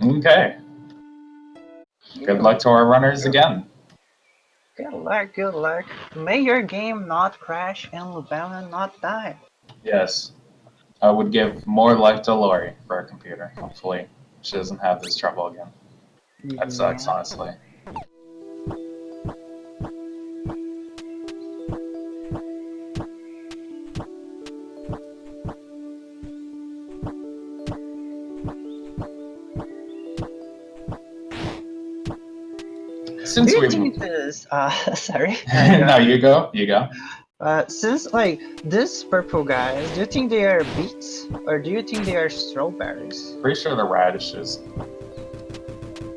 Okay. Good luck to our runners again. Good luck, good luck. May your game not crash and Lubella not die. Yes. I would give more luck to Laurie for her computer. Hopefully she doesn't have this trouble again. That sucks, honestly. Since Do you we think this, sorry? No, you go. Since like these purple guys, do you think they are beets or do you think they are strawberries? Pretty sure they're radishes.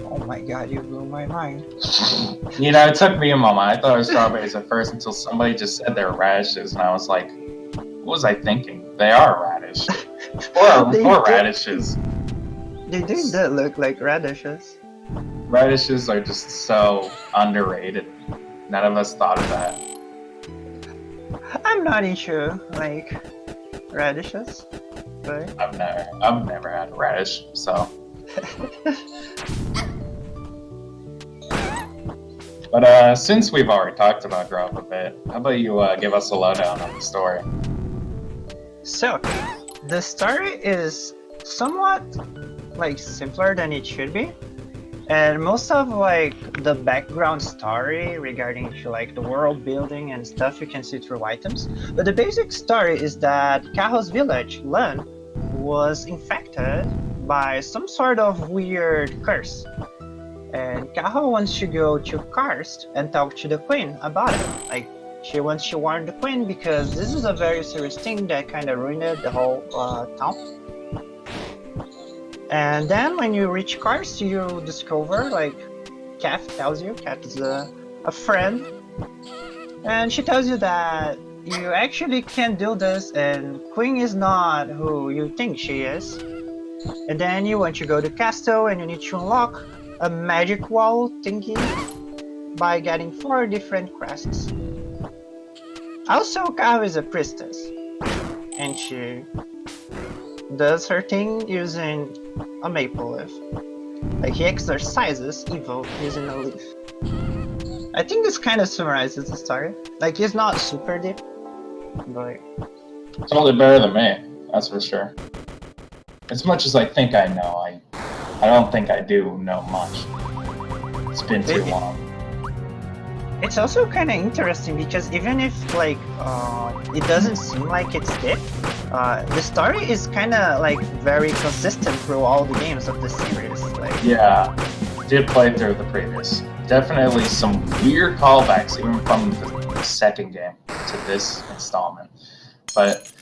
Oh my god, you blew my mind. You know, it took me a moment. I thought it was strawberries at first until somebody just said they're radishes, and I was like, what was I thinking? They are radish. Or radishes. They do look like radishes. Radishes are just so underrated. None of us thought of that. I'm not into like radishes, but I've never had a radish, so. But since we've already talked about Grove a bit, how about you give us a lowdown on the story? So, the story is somewhat like simpler than it should be, and most of like the background story regarding to like the world building and stuff you can see through items. But the basic story is that Kaho's village, Lun, was infected by some sort of weird curse. And Kaho wants to go to Karst and talk to the queen about it. Like, she wants to warn the queen because this is a very serious thing that kind of ruined the whole town. And then when you reach Karst, you discover, like, Kat tells you, Kat is a friend, and she tells you that you actually can't do this and Queen is not who you think she is. And then you want to go to Castle and you need to unlock a magic wall thingy by getting 4 different crests. Also, Kaho is a priestess, and she does her thing using a maple leaf. Like, he exorcises evil using a leaf. I think this kind of summarizes the story. Like, it's not super deep, but... Totally better than me, that's for sure. As much as I think I know, I don't think I do know much. It's been too long. It's also kind of interesting because even if like it doesn't seem like it's deep, the story is kind of like very consistent through all the games of the series. Like, yeah, did play through the previous. Definitely some weird callbacks even from the second game to this installment. But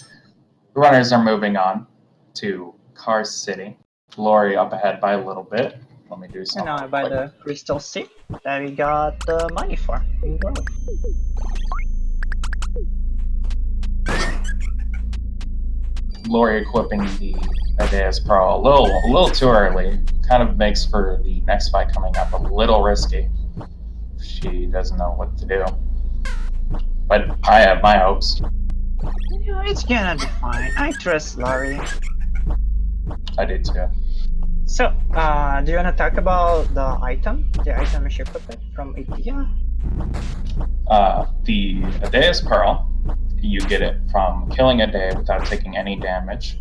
the runners are moving on to Karst City. Laurie up ahead by a little bit. Let me do something. And now by the Crystal Sea that we got the money for in Grove. Laurie equipping the Adea's Pearl a little too early. Kind of makes for the next fight coming up a little risky. She doesn't know what to do. But I have my hopes. Yeah, it's gonna be fine. I trust Laurie. I do too. So, do you want to talk about the item she equipped from Idea? The Adea's Pearl, you get it from killing Adea without taking any damage,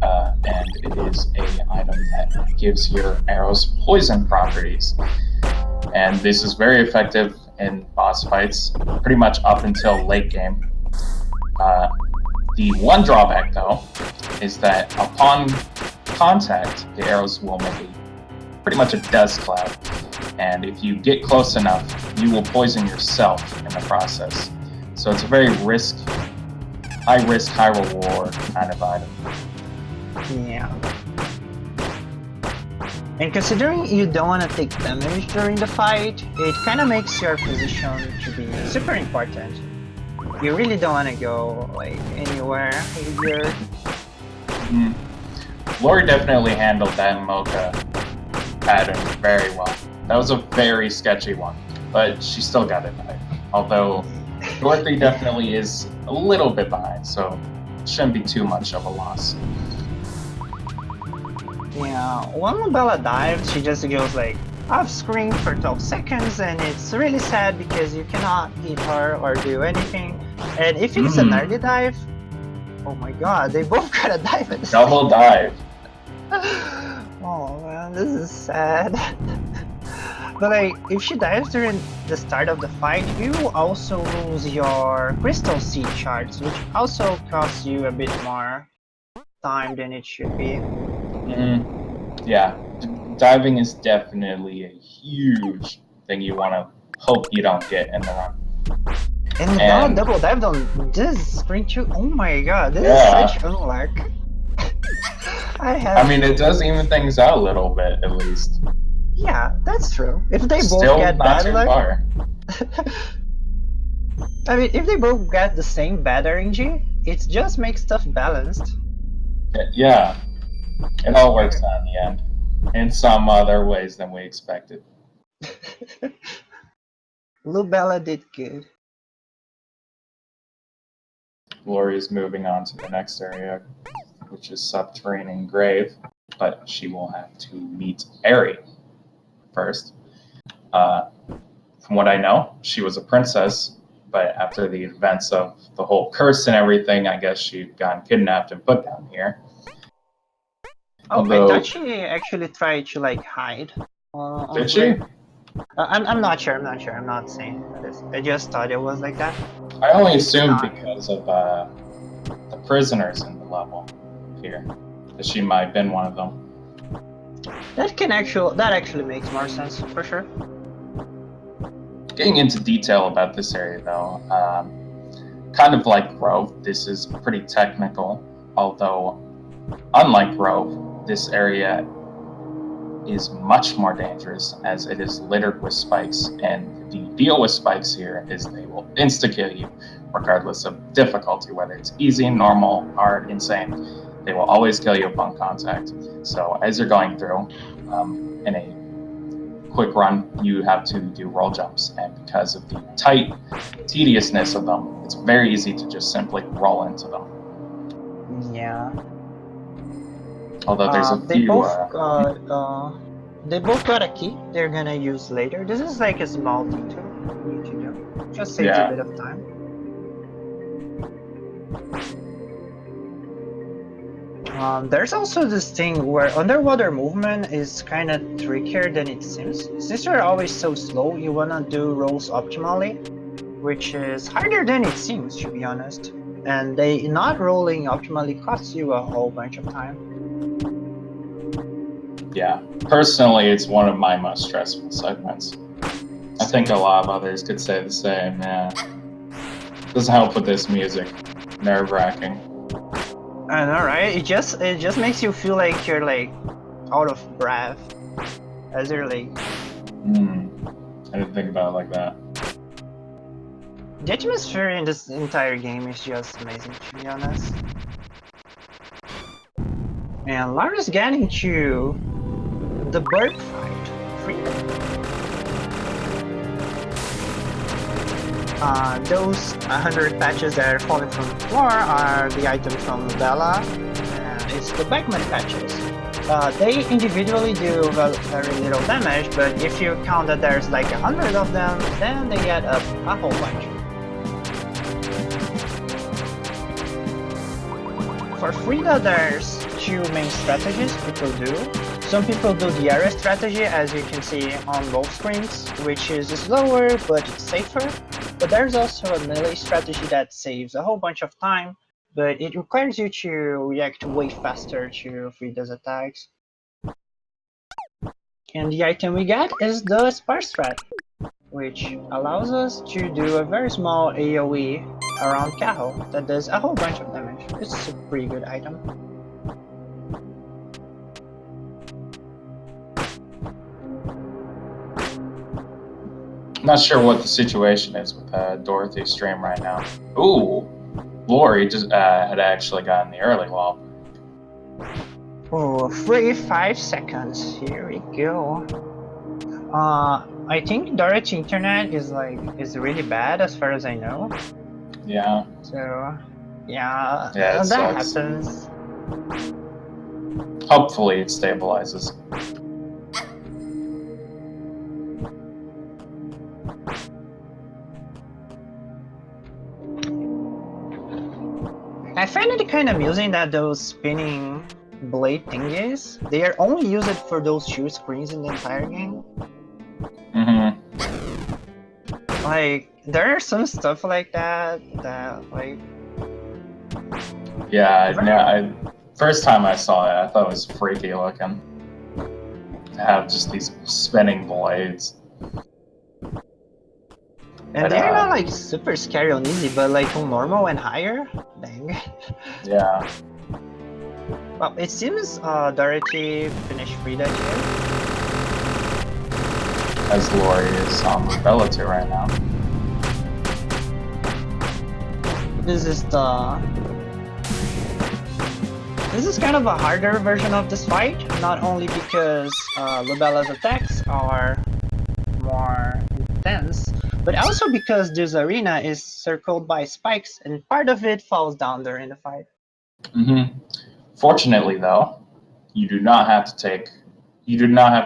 and it is an item that gives your arrows poison properties. And this is very effective in boss fights, pretty much up until late game. The one drawback, though, is that upon contact, the arrows will make pretty much a dust cloud, and if you get close enough, you will poison yourself in the process. So it's a very high risk, high reward kind of item. Yeah. And considering you don't want to take damage during the fight, it kind of makes your position to be super important. You really don't want to go like anywhere here. Laurie definitely handled that Mocha pattern very well. That was a very sketchy one, but she still got it right. Although Dorothy definitely is a little bit behind, so it shouldn't be too much of a loss. Yeah, when Bella dives, she just goes like off screen for 12 seconds, and it's really sad because you cannot hit her or do anything. And if it's an early dive, oh my god, they both gotta dive at the same Double dive. Oh man, this is sad. But like, if she dives during the start of the fight, you also lose your crystal seed shards, which also costs you a bit more time than it should be. Yeah, diving is definitely a huge thing you want to hope you don't get in the run. And now double dive on this screen too. Oh my god, this is such unluck. I mean, it does even things out a little bit, at least. Yeah, that's true. If they both Still get not bad too luck. far. I mean, if they both get the same bad RNG, it just makes stuff balanced. Yeah, it all works out in the end, in some other ways than we expected. Lubella did good. Laurie's moving on to the next area, which is Subterranean Grave, but she will have to meet Ari first. From what I know, she was a princess, but after the events of the whole curse and everything, I guess she'd gotten kidnapped and put down here. Oh, I thought she actually tried to like hide. Did she? I'm not sure. I'm not saying this. I just thought it was like that. I only assumed because of the prisoners in the level here that she might have been one of them. That actually makes more sense for sure. Getting into detail about this area though, kind of like Grove, this is pretty technical, although unlike Grove, this area is much more dangerous as it is littered with spikes, and the deal with spikes here is they will insta-kill you regardless of difficulty, whether it's easy, normal, hard, insane. They will always kill you upon contact. So as you're going through, in a quick run, you have to do roll jumps, and because of the tight tediousness of them, it's very easy to just simply roll into them. Yeah. Although there's a few. They both got a key they're gonna use later. This is like a small detail you need to do. Just saves a bit of time. There's also this thing where underwater movement is kind of trickier than it seems. Since you're always so slow, you wanna do rolls optimally, which is harder than it seems, to be honest. And not rolling optimally costs you a whole bunch of time. Yeah, personally, it's one of my most stressful segments. I think a lot of others could say the same. Yeah, doesn't help with this music. Nerve-wracking. I know, right? It just makes you feel like you're like out of breath as you're like. I didn't think about it like that. The atmosphere in this entire game is just amazing, to be honest. And Laura's getting to the bird fight. Those 100 patches that are falling from the floor are the item from Bella, and it's the Beckman patches. They individually do very little damage, but if you count that there's like 100 of them, then they get a whole bunch. For Frida, there's two main strategies people do. Some people do the area strategy, as you can see on both screens, which is slower but it's safer. But there's also a melee strategy that saves a whole bunch of time, but it requires you to react way faster to Frida's attacks. And the item we get is the Sparse Strat, which allows us to do a very small AoE around Caho that does a whole bunch of damage. It's a pretty good item. Not sure what the situation is with Dorothy's stream right now. Ooh, Laurie just had actually gotten the early wall. Oh, 5 seconds. Here we go. I think Dorothy internet is really bad as far as I know. Yeah. So, yeah, that happens. Hopefully it stabilizes. I find it kind of amusing that those spinning blade thingies, they are only used for those 2 screens in the entire game. Mm-hmm. Like, there are some stuff like that, like... Yeah, first time I saw it, I thought it was freaky looking. To have just these spinning blades. And But, they're not like super scary on easy, but like on normal and higher? Dang. Yeah. Well, it seems Dorothy finished Frida here. As Laurie is on Mobility right now. This is kind of a harder version of this fight, not only because Lubella's attacks are more intense, but also because this arena is circled by spikes and part of it falls down during the fight. Mm-hmm. Fortunately, though, you do not have to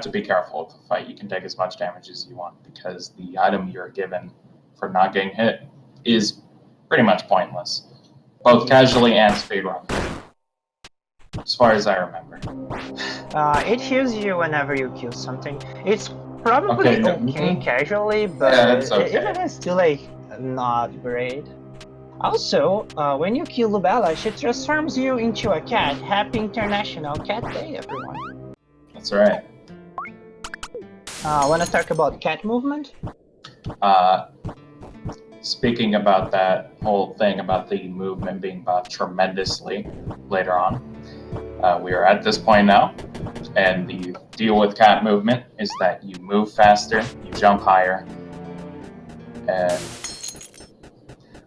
be careful with the fight. You can take as much damage as you want because the item you're given for not getting hit is pretty much pointless, both casually and speedrun, as far as I remember. It heals you whenever you kill something. It's probably okay casually, but yeah, it's okay. even it's still like not great. Also, when you kill Lubella, she transforms you into a cat. Happy International Cat Day, everyone. That's right. Want to talk about cat movement? Speaking about that whole thing about the movement being buffed tremendously later on, we are at this point now, and the deal with cat movement is that you move faster, you jump higher, and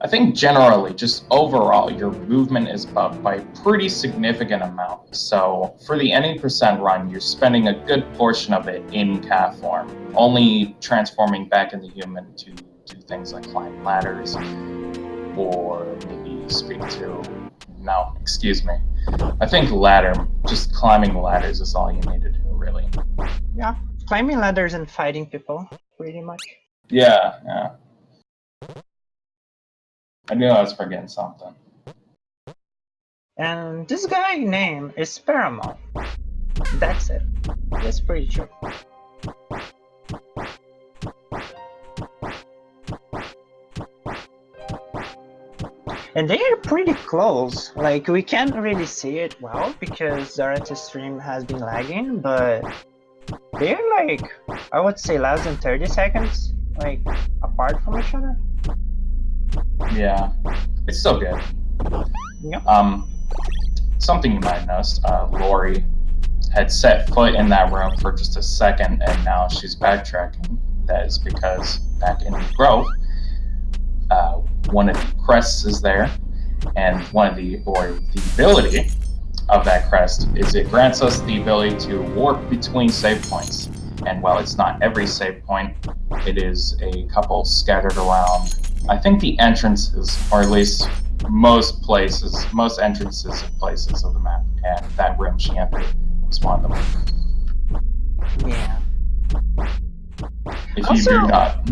I think generally, just overall, your movement is buffed by a pretty significant amount. So for the any percent run, you're spending a good portion of it in cat form, only transforming back into human to do things like climb ladders, or maybe speak to... No, excuse me. I think just climbing ladders is all you need to do, really. Yeah, climbing ladders and fighting people, pretty much. Yeah. I knew I was forgetting something. And this guy name is Paramount. That's it. That's pretty true. And they are pretty close. Like, we can't really see it well because Dorothy's stream has been lagging, but they're like, I would say less than 30 seconds, like, apart from each other. Yeah, it's still good. Yep. Something you might notice, Laurie had set foot in that room for just a second, and now she's backtracking. That is because back in the grove, one of the crests is there, and the ability of that crest is it grants us the ability to warp between save points. And while it's not every save point, it is a couple scattered around. I think the entrances, or at least most entrances and places of the map, and that room she entered was one of them. Yeah. If you do not...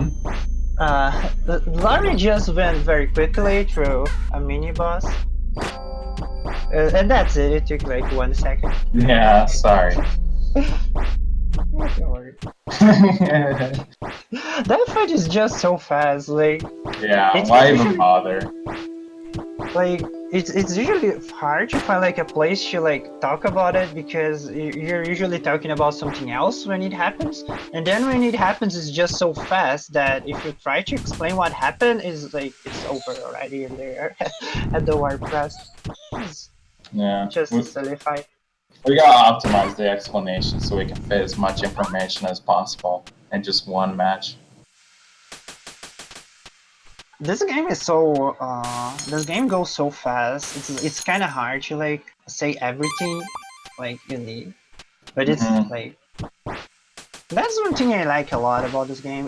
Laurie just went very quickly through a mini boss. And that's it, it took like 1 second. Yeah, sorry. Don't worry. That fight is just so fast, like... Yeah, why even bother? Like, it's usually hard to find like a place to like talk about it because you're usually talking about something else when it happens, and then when it happens it's just so fast that if you try to explain what happened, is like it's over already in there at the word press. Yeah. Just a silly fight. We gotta optimize the explanation so we can fit as much information as possible in just one match. This game is so this game goes so fast. It's kind of hard to like say everything like you need, but it's like that's one thing I like a lot about this game.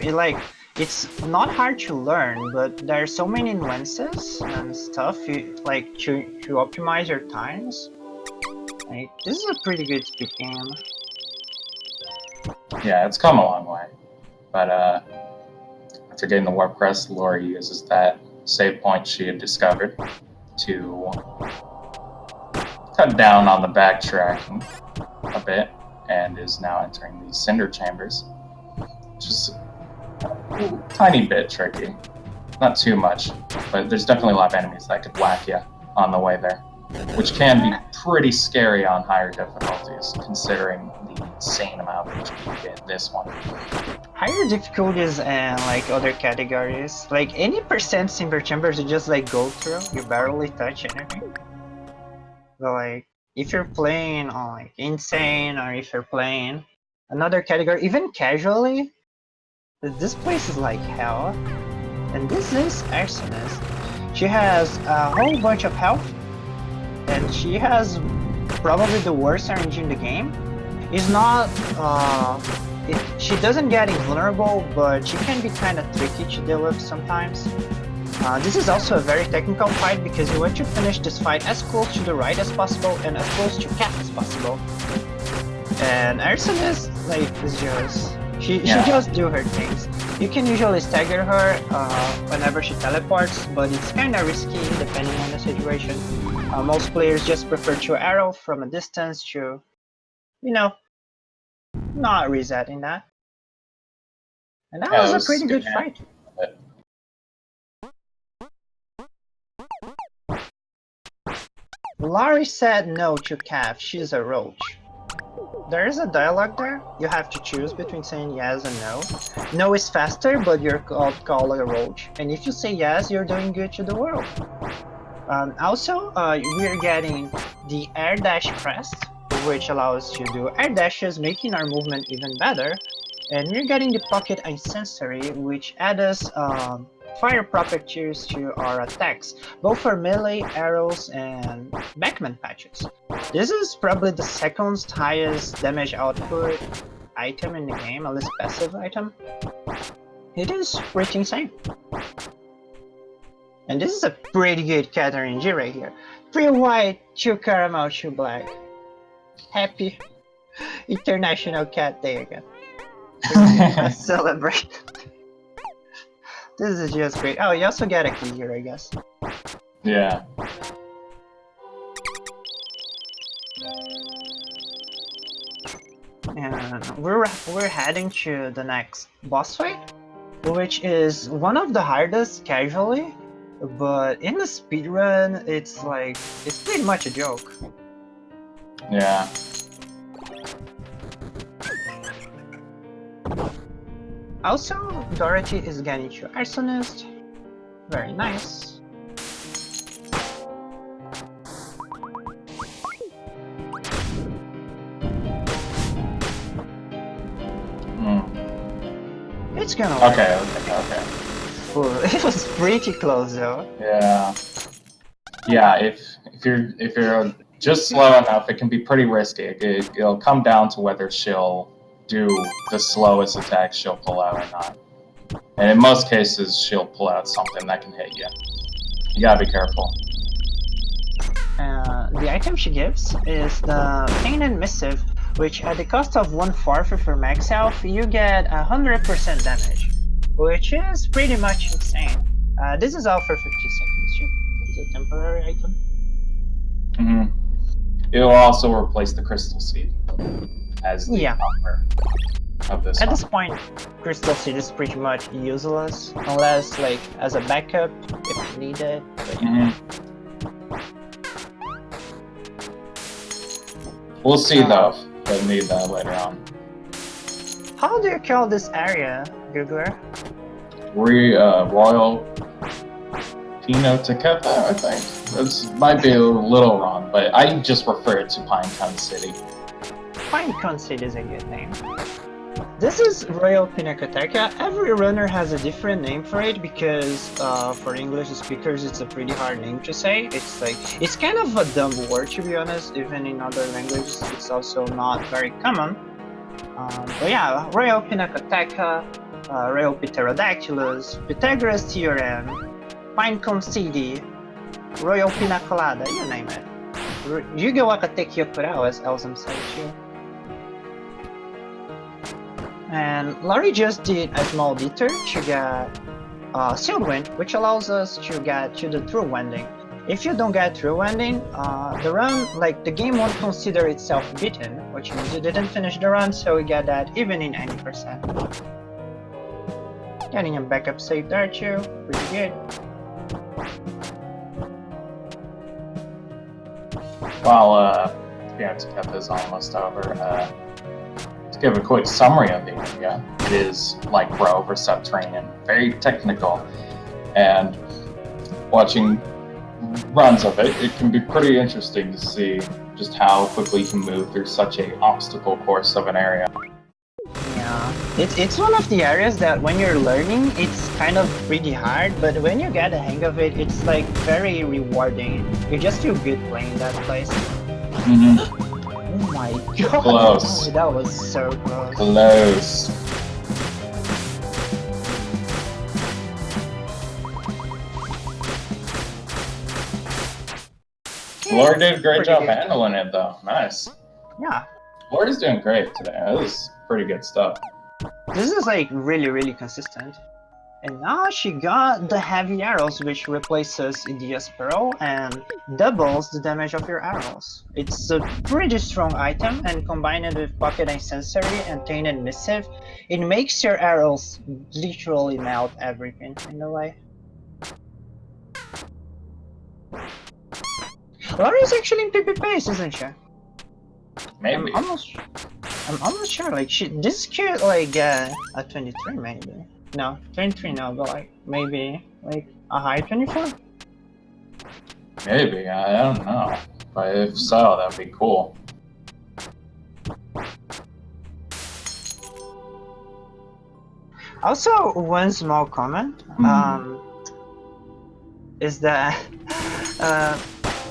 It's not hard to learn, but there are so many nuances and stuff you like to optimize your times. Like, this is a pretty good speed game. Yeah, it's come a long way. But after getting the warp crest, Laurie uses that save point she had discovered to cut down on the backtracking a bit, and is now entering the cinder chambers, which is a tiny bit tricky. Not too much, but there's definitely a lot of enemies that could whack you on the way there, which can be pretty scary on higher difficulties, considering the insane amount of HP you get in this one. Higher difficulties and like other categories, like any percent Simber Chambers you just like go through, you barely touch anything. But like if you're playing on like insane, or if you're playing another category, even casually, this place is like hell. And this is Arsonist. She has a whole bunch of health, and she has probably the worst RNG in the game. It's not, she doesn't get invulnerable, but she can be kind of tricky to deal with sometimes. This is also a very technical fight because you want to finish this fight as close to the right as possible and as close to Cat as possible. And Arsonist, like, is just... She just do her things. You can usually stagger her whenever she teleports, but it's kind of risky depending on the situation. Most players just prefer to arrow from a distance to, you know, not resetting that. And that was a pretty good fight. Laurie said no to Calf, she's a roach. There is a dialogue there. You have to choose between saying yes and no. No is faster, but you're called a roach. And if you say yes, you're doing good to the world. Also, we're getting the air dash crest, which allows you to do air dashes, making our movement even better. And we're getting the pocket incensory, which adds fire properties to our attacks, both for melee, arrows, and backman patches. This is probably the second highest damage output item in the game, at least passive item. It is pretty insane. And this is a pretty good cat RNG right here. 3 white, 2 caramel, 2 black. Happy International Cat Day again. Let's celebrate. This is just great. Oh, you also get a key here, I guess. Yeah. And we're heading to the next boss fight, which is one of the hardest casually, but in the speedrun, it's pretty much a joke. Yeah. Also, Dorothy is getting to Arsonist. Very nice. It's gonna work. Okay. Ooh, it was pretty close though. Yeah. Yeah, if you're just slow enough, it can be pretty risky. It'll come down to whether she'll do the slowest attack she'll pull out or not. And in most cases, she'll pull out something that can hit you. You gotta be careful. The item she gives is the Pain and Missive, which at the cost of 1/4 of your max health, you get 100% damage, which is pretty much insane. This is all for 50 seconds too. It's a temporary item. It will also replace the Crystal Seed as the buffer of this. At this point, Crystal Seed is pretty much useless, unless like as a backup if needed. But, We'll see though. We'll need that later on. How do you call this area, Googler? Royal Pinotequeta, I think. This might be a little wrong, but I just refer it to Pinecone City. Pinecone City is a good name. This is Royal Pinacoteca. Every runner has a different name for it because for English speakers it's a pretty hard name to say. It's kind of a dumb word, to be honest. Even in other languages it's also not very common. But yeah, Royal Pinacoteca, Royal Pterodactylus, Pythagoras Theorem, Pinecone City, Royal Pina Colada, you name it. Yu-Gi-Oh! Take Kurao as awesome side too. And Laurie just did a small detour to get Sealed Wind, which allows us to get to the true ending. If you don't get through ending, the run, like the game won't consider itself beaten, which means you didn't finish the run, so we get that even in 90%. Getting a backup save there too, pretty good. While Fiantica is almost over, to give a quick summary of the area, it is like Grove or Subterranean, very technical, and watching runs of it, it can be pretty interesting to see just how quickly you can move through such a obstacle course of an area. Yeah, it's one of the areas that when you're learning, it's kind of pretty hard, but when you get the hang of it, it's like very rewarding. You just feel good playing that place. Mm-hmm. Oh my god! Close. Oh, that was so close. Close. Laurie did a great job handling it though. Nice. Yeah. Laurie's doing great today. That was pretty good stuff. This is like really consistent. And now she got the heavy arrows, which replaces the Sparrow and doubles the damage of your arrows. It's a pretty strong item, and combined with Pocket Incensory and Tainted Missive, it makes your arrows literally melt everything in a way. Laurie's actually in PP pace, isn't she? Maybe. I'm almost sure. Like this could like get a 23 maybe. No, 23 no, but like maybe like a high 24. Maybe, I don't know. But if so, that'd be cool. Also, one small comment is that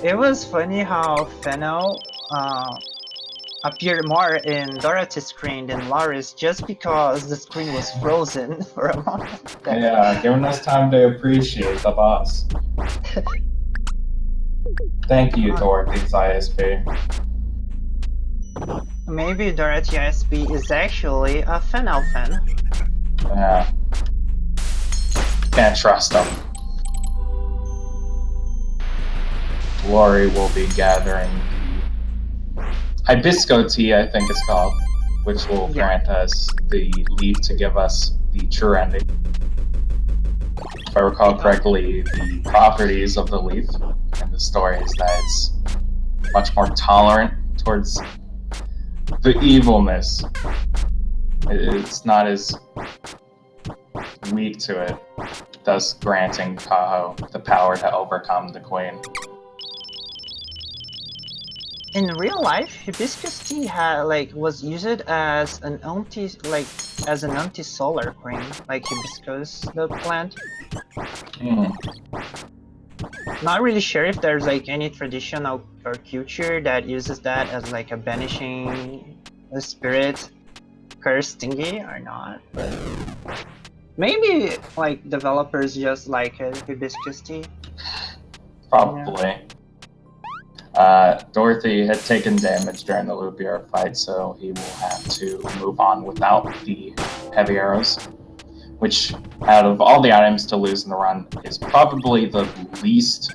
it was funny how Fennel appeared more in Dorothy's screen than Laurie's just because the screen was frozen for a moment. Yeah, giving us time to appreciate the boss. Thank you, Dorothy's ISP. Maybe Dorothy ISP is actually a Fennel fan. Yeah. Can't trust them. Laurie will be gathering Hibisco tea, I think it's called, which will grant us the leaf to give us the true ending. If I recall correctly, the properties of the leaf in the story is that it's much more tolerant towards the evilness. It's not as weak to it, thus granting Kaho the power to overcome the queen. In real life, hibiscus tea was used as an anti-solar cream, like hibiscus, the plant. Not really sure if there's like any traditional or culture that uses that as like a banishing a spirit curse thingy or not, but maybe like developers just like hibiscus tea. Probably. Yeah. Dorothy had taken damage during the Lupier fight, so he will have to move on without the heavy arrows, which, out of all the items to lose in the run, is probably the least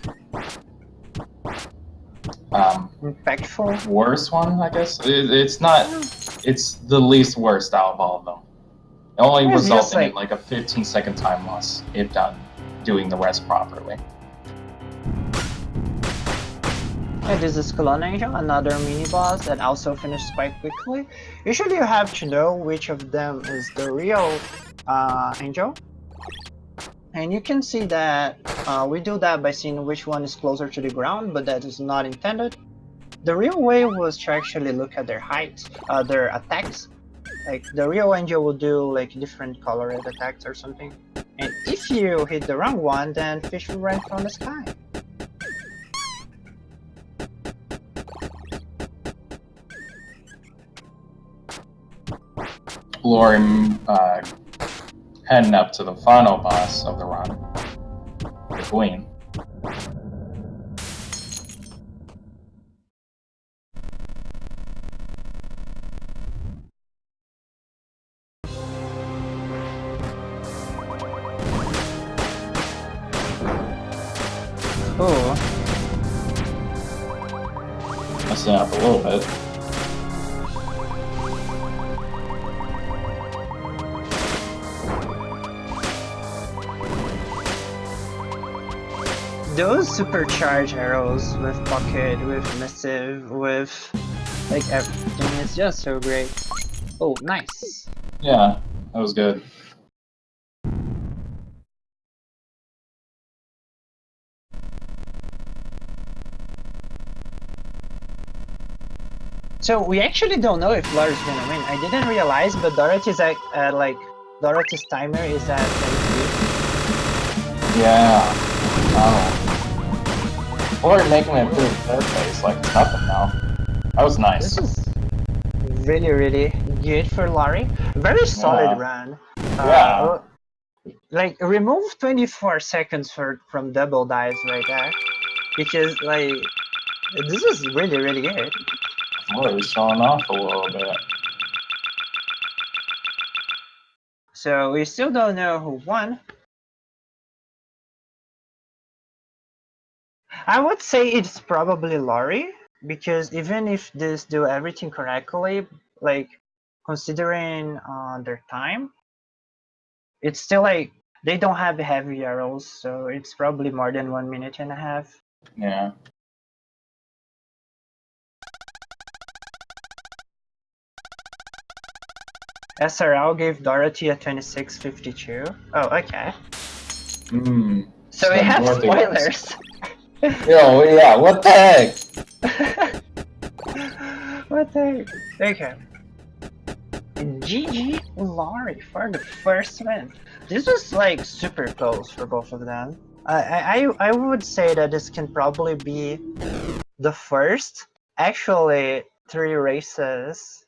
impactful. Worst one, I guess. It's not. It's the least worst out of all of them. It only resulting in like a 15-second time loss if done doing the rest properly. And this is Clone Angel, another mini-boss that also finishes quite quickly. Usually you have to know which of them is the real Angel. And you can see that we do that by seeing which one is closer to the ground, but that is not intended. The real way was to actually look at their height, their attacks. Like the real Angel will do like different colored attacks or something. And if you hit the wrong one, then fish will rank from the sky. Laurie heading up to the final boss of the run, the Queen. mixing it up a little bit. Those supercharged arrows with pocket, with missive, with like everything is just so great. Oh, nice. Yeah, that was good. So we actually don't know if Laurie's gonna win. I didn't realize, but Dorothy's at Dorothy's timer is at 23. Yeah. Oh. Laurie making it through third place like it's nothing now. That was nice. This is really, really good for Laurie. Very solid run. Yeah. Like remove 24 seconds from double dives right there, because like this is really, really good. Laurie's showing off a little bit. So we still don't know who won. I would say it's probably Laurie, because even if this do everything correctly, like considering their time, it's still like they don't have heavy arrows, so it's probably more than 1.5 minutes. Yeah. SRL gave Dorothy a 26.52. Oh, okay. So we have spoilers. Yo, yeah, what the heck? What the heck? Okay. GG Laurie for the first win. This was like super close for both of them. I would say that this can probably be the first actually 3 races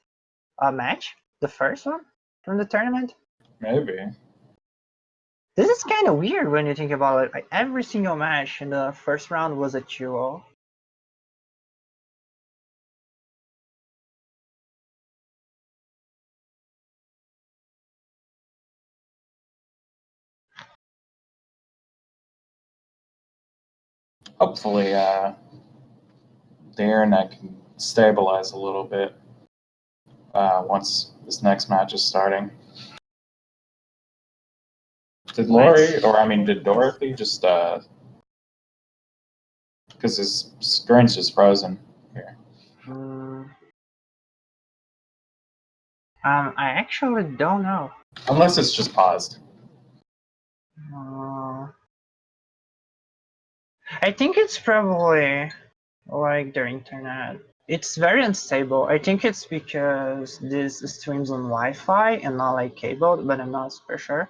match. The first one from the tournament. Maybe. This is kind of weird when you think about it. Like every single match in the first round was a duo. Hopefully, the internet can stabilize a little bit once this next match is starting. Did Laurie, or I mean, did Dorothy just, because his screen's just frozen here. I actually don't know. Unless it's just paused. I think it's probably like their internet. It's very unstable. I think it's because this streams on Wi-Fi and not like cable, but I'm not super sure.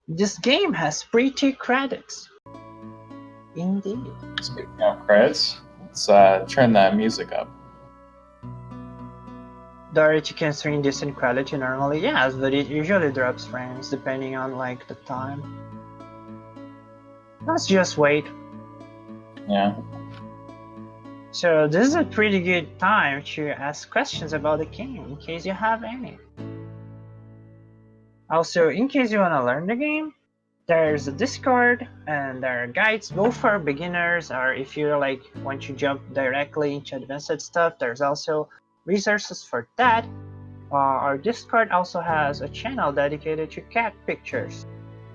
This game has pretty credits. Indeed. Speaking of credits, let's turn that music up. Dorothy can stream decent quality normally, yes, but it usually drops frames depending on like the time. Let's just wait. Yeah. So this is a pretty good time to ask questions about the game, in case you have any. Also, in case you want to learn the game, there's a Discord and there are guides both for beginners, or if you like want to jump directly into advanced stuff, there's also resources for that. Our Discord also has a channel dedicated to cat pictures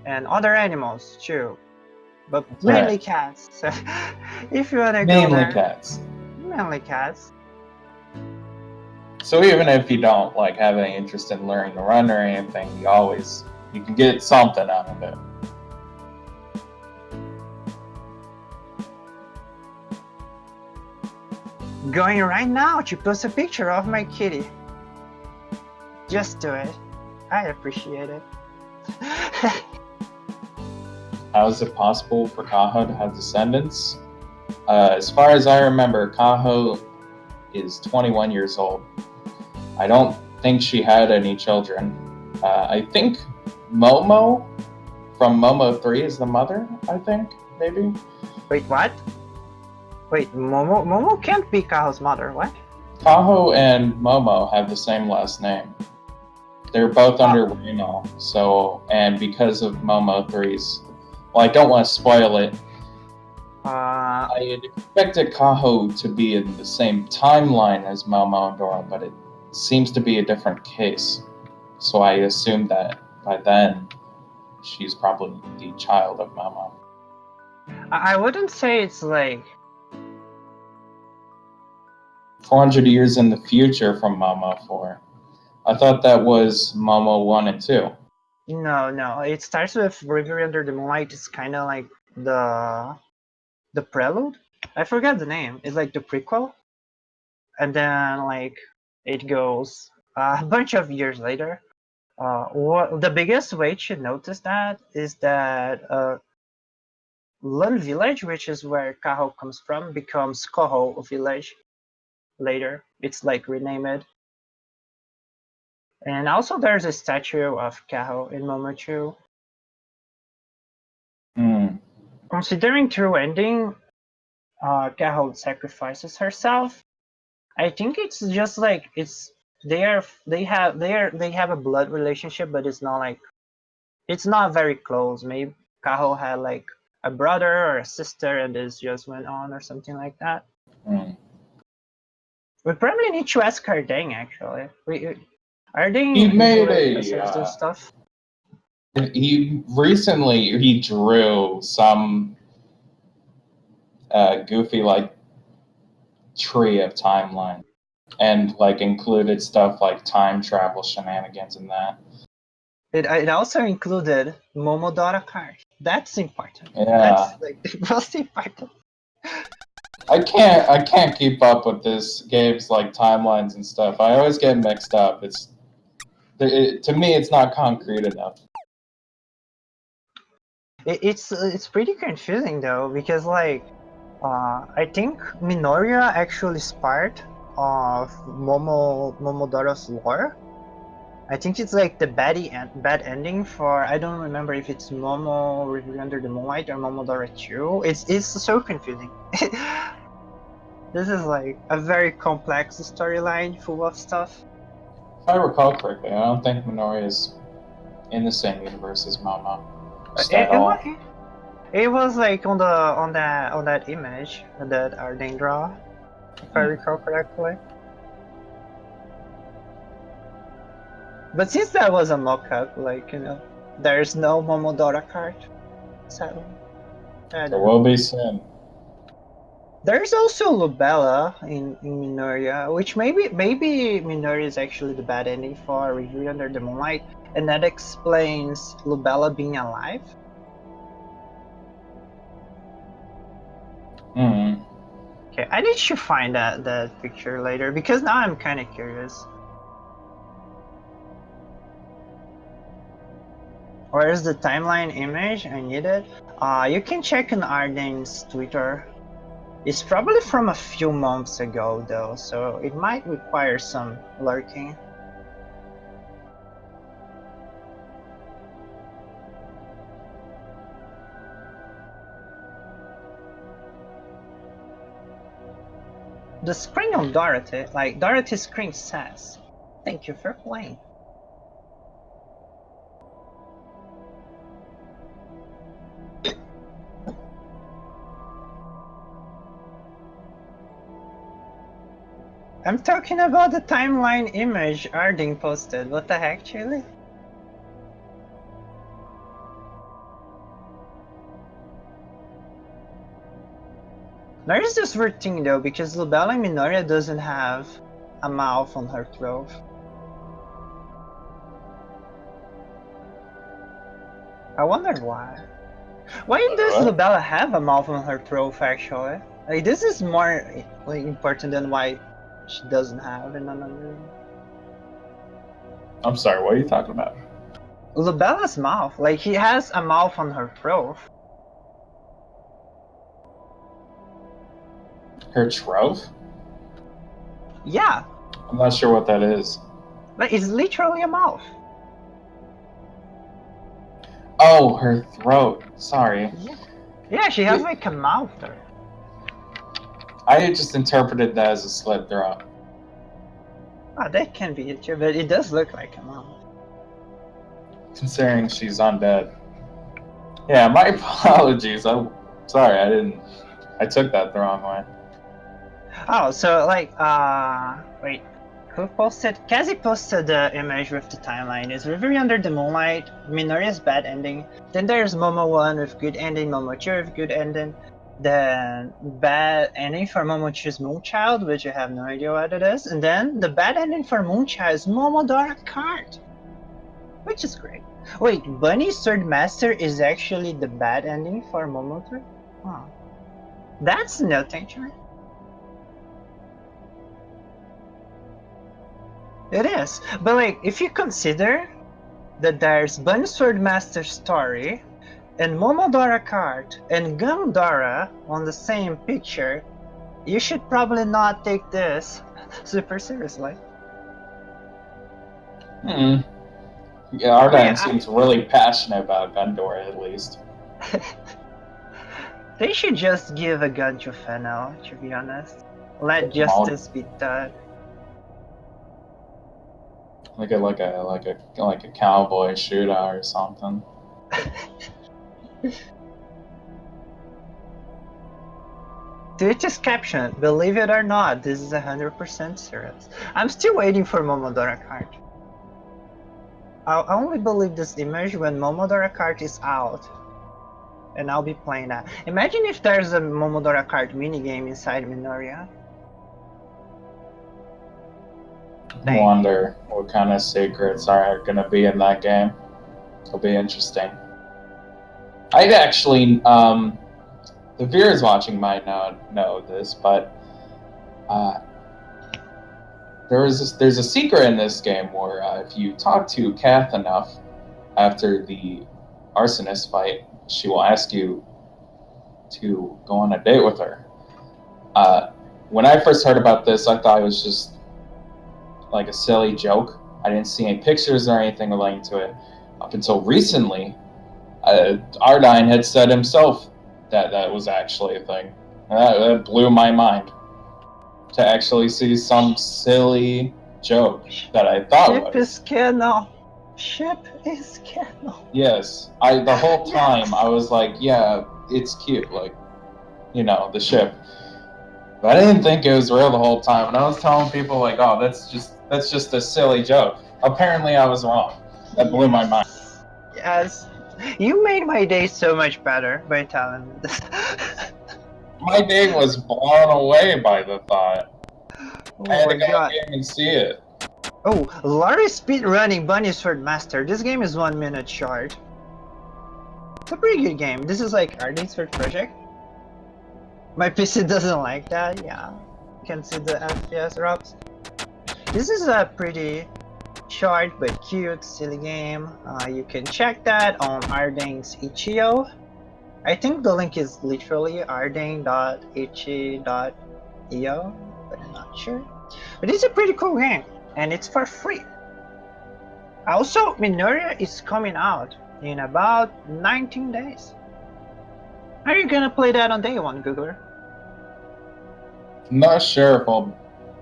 and other animals too, but mainly cats. So if you want to go there, mainly cats. So even if you don't like have any interest in learning to run or anything, you can get something out of it. Going right now to post a picture of my kitty. Just do it. I appreciate it. How is it possible for Kaho to have descendants? As far as I remember, Kaho is 21 years old. I don't think she had any children. I think Momo from Momo 3 is the mother, I think, maybe. Wait, what? Wait, Momo can't be Kaho's mother, what? Kaho and Momo have the same last name. They're both under Reno, so, and because of Momo 3's, well, I don't want to spoil it. I had expected Kaho to be in the same timeline as Momo and Dora, but it seems to be a different case. So I assumed that by then, she's probably the child of Momo. I wouldn't say it's like 400 years in the future from Momo 4. I thought that was Momo 1 and 2. no. It starts with Reverie Under the Moonlight. It's kind of like the prelude. I forgot the name. It's like the prequel, and then like it goes a bunch of years later. What the biggest way to notice that is that Little Village, which is where Kaho comes from, becomes Koho Village later. It's like renamed. And also there's a statue of Kaho in Momochu. Considering true ending, Kaho sacrifices herself. I think it's just like they have a blood relationship, but it's not very close. Maybe Kaho had like a brother or a sister, and this just went on or something like that. We probably need to ask Ardeng actually. Ardeng assessed and stuff. He drew some goofy like tree of timeline, and like included stuff like time travel shenanigans and that. It also included Momodora card. That's important. Yeah. That's like the most important. I can't keep up with this game's like timelines and stuff. I always get mixed up. To me, it's not concrete enough. It's pretty confusing though, because like I think Minoria actually is part of Momodora's lore. I think it's like the bad ending for, I don't remember if it's Momo Reverie Under the Moonlight or Momodora 2. It's so confusing. This is like a very complex storyline full of stuff. If I recall correctly, I don't think Minoria is in the same universe as Momo. It was like on that image that Arden draw, if I recall correctly. But since that was a mock-up, like, you know, there's no Momodora card, sadly. There will be soon. There's also Lubella in Minoria, which maybe Minoria is actually the bad ending for Reverie Under the Moonlight, and that explains Lubella being alive. Okay, I need to find that picture later, because now I'm kind of curious. Where's the timeline image? I need it. You can check on Arden's Twitter. It's probably from a few months ago though, so it might require some lurking. The screen on Dorothy, like Dorothy's screen says, "Thank you for playing." I'm talking about the timeline image Arden posted. What the heck, Chili? There's this weird thing though, because Lubella Minoria doesn't have a mouth on her throat. I wonder why. Why does Lubella have a mouth on her throat actually? Like, this is more like important than why she doesn't have in another. I'm sorry, what are you talking about? Lubella's mouth, like he has a mouth on her throat. Her trove? Yeah. I'm not sure what that is. Like, it's literally a mouth. Oh, her throat. Sorry. Yeah, she has like a mouth there. I just interpreted that as a slip throw. Oh, that can be it too, but it does look like a mom. Considering she's undead. Yeah, my apologies. I'm sorry, I took that the wrong way. Oh, so like, wait, who posted? Kazi posted the image with the timeline. Is Reverie under the Moonlight, Minori's bad ending. Then there's Momo 1 with good ending, Momo 2 with good ending. Then bad ending for Momo 2's Moonchild, which I have no idea what it is. And then the bad ending for Moonchild is Momodora Cart, which is great. Wait, Bunny Sword Master is actually the bad ending for Momo 3? Oh, that's nothing to me. It is, but like, if you consider that there's Bunny Sword Master story and Momodora Cart and Gundora on the same picture, you should probably not take this super seriously. Hmm. Yeah, Ardine Yeah, seems really passionate about Gundora, at least. they should just give a gun to Fennel, to be honest. Let justice be done. Like a cowboy shootout or something. Twitch's caption, believe it or not, this is 100% serious. I'm still waiting for Momodora Cart. I'll only believe this image when Momodora Cart is out. And I'll be playing that. Imagine if there's a Momodora Cart minigame inside Minoria. I wonder what kind of secrets are going to be in that game. It'll be interesting. I'd actually, the viewers watching might not know this, but there's a secret in this game where if you talk to Kath enough after the arsonist fight, she will ask you to go on a date with her. When I first heard about this, I thought it was just like a silly joke. I didn't see any pictures or anything relating to it. Up until recently, Ardine had said himself that that was actually a thing. That blew my mind. To actually see some silly joke that I thought Ship was. is canon. Ship is canon. Yes, the whole time I was like, yeah, it's cute, like, you know, the ship. But I didn't think it was real the whole time, and I was telling people like, oh, that's just a silly joke. Apparently, I was wrong. That blew my mind. Yes, you made my day so much better by telling me this. My day was blown away by the thought. Oh I had my to go god. game and see it. Oh, Laurie speedrunning Bunny Sword Master. This game is 1 minute short. It's a pretty good game. This is like Arden's third project. My PC doesn't like that, yeah. You can see the FPS drops. This is a pretty short but cute, silly game. You can check that on Arden's itch.io. I think the link is literally arden.itch.io, but I'm not sure. But it's a pretty cool game, and it's for free. Also, Minoria is coming out in about 19 days. Are you gonna play that on day one, Googler? Not sure if I'll.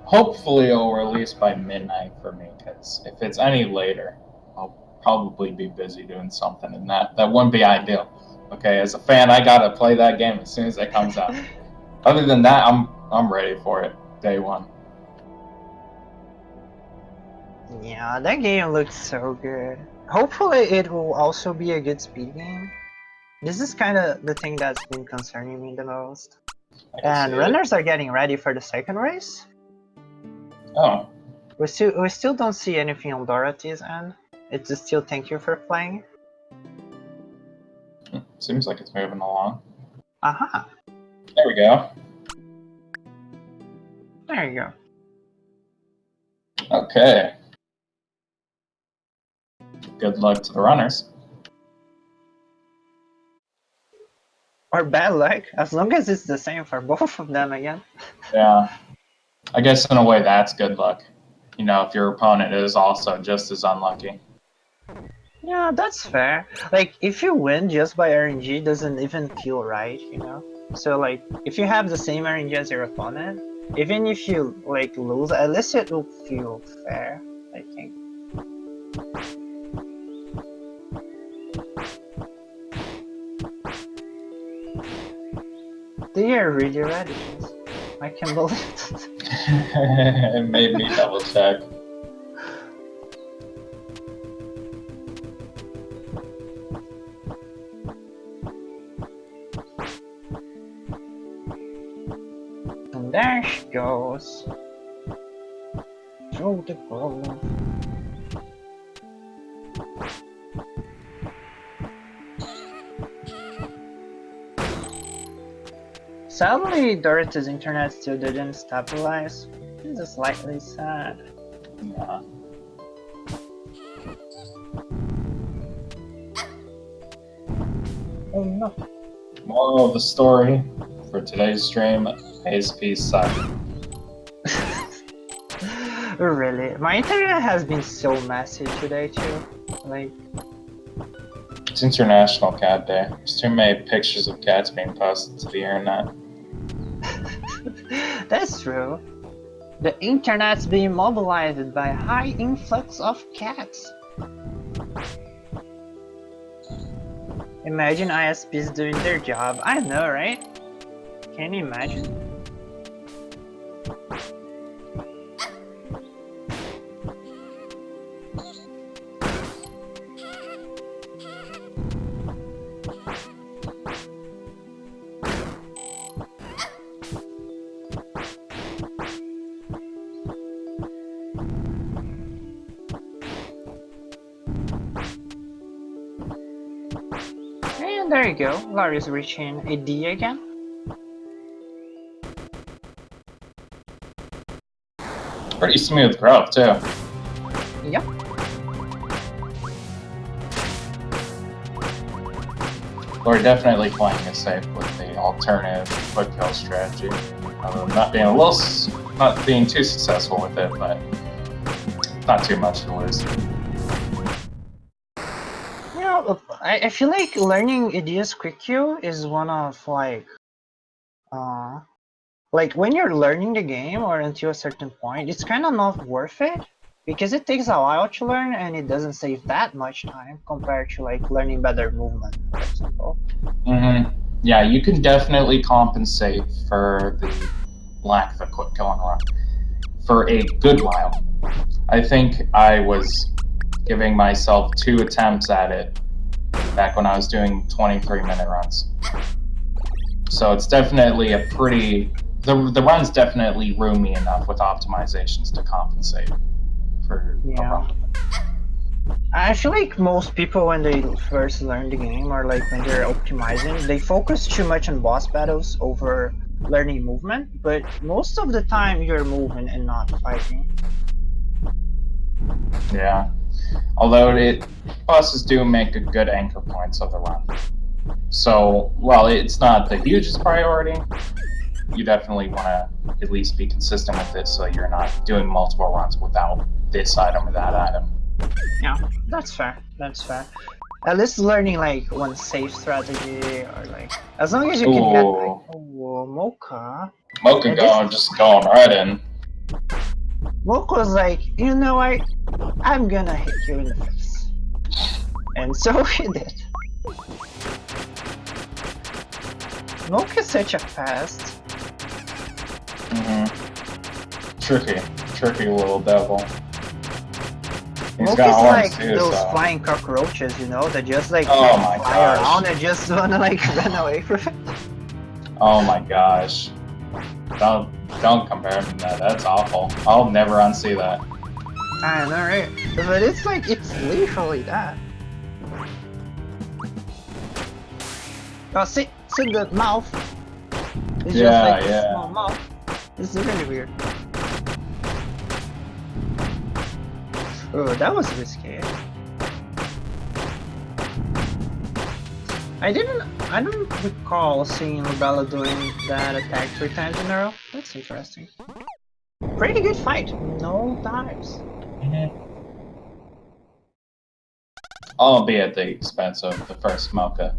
Hopefully, it'll release by midnight for me, because if it's any later, I'll probably be busy doing something, and that wouldn't be ideal. Okay, as a fan, I gotta play that game as soon as it comes out. Other than that, I'm ready for it day one. Yeah, that game looks so good. Hopefully it will also be a good speed game. This is kind of the thing that's been concerning me the most. And runners are getting ready for the second race. Oh. We still don't see anything on Dorothy's end. It's just still thank you for playing. Seems like it's moving along. Aha. There we go. There you go. Okay. Good luck to the runners. Or bad luck, as long as it's the same for both of them again. Yeah. I guess in a way that's good luck. You know, if your opponent is also just as unlucky. Yeah, that's fair. Like, if you win just by RNG, doesn't even feel right, you know? So like, if you have the same RNG as your opponent, even if you like lose, at least it will feel fair, I think. They are really radicals. I can believe it. It made me double check. And there she goes. Through the grove. Sadly, Dorothy's internet still didn't stabilize. This is slightly sad. Yeah. Oh no. Moral of the story for today's stream: ASP suck. Really? My internet has been so messy today too. Like, It's International Cat Day. There's too many pictures of cats being posted to the internet. that's true. The internet's being mobilized by a high influx of cats. Imagine ISPs doing their job. I know, right? Can you imagine? And there you go, Laurie's reaching a D again. Pretty smooth growth too. Yep. We're definitely playing it safe with the alternative quick kill strategy. Not being too successful with it, but not too much to lose. You know, I feel like learning ADS quick queue is one of like when you're learning the game or until a certain point, it's kind of not worth it because it takes a while to learn and it doesn't save that much time compared to like learning better movement, for example. Yeah, you can definitely compensate for the lack of a quick kill and run for a good while. I think I was giving myself 2 attempts at it back when I was doing 23-minute runs. So it's definitely a pretty... The run's definitely roomy enough with optimizations to compensate for a run. I feel like most people when they first learn the game or like when they're optimizing, they focus too much on boss battles over learning movement, but most of the time you're moving and not fighting. Yeah. Although bosses do make a good anchor points of the run. So, while it's not the hugest priority, you definitely want to at least be consistent with it so you're not doing multiple runs without this item or that item. Yeah, that's fair. That's fair. At least learning like one safe strategy or like as long as you can get like Mocha. Mocha just going right in. Mocha's like, you know what? I'm gonna hit you in the face. And so he did. Mocha's such a pest. Tricky little devil. Mocha's like those flying cockroaches, you know, that just like fly around and just wanna like run away from it. Oh my gosh. Don't compare him to that. That's awful. I'll never unsee that. I know, right? But it's like, it's literally that. Oh, see the mouth? It's just like a small mouth. It's really weird. Oh, that was risky. I don't recall seeing Rebella doing that attack 3 times in a row. That's interesting. Pretty good fight. No dives. Albeit at the expense of the first Mocha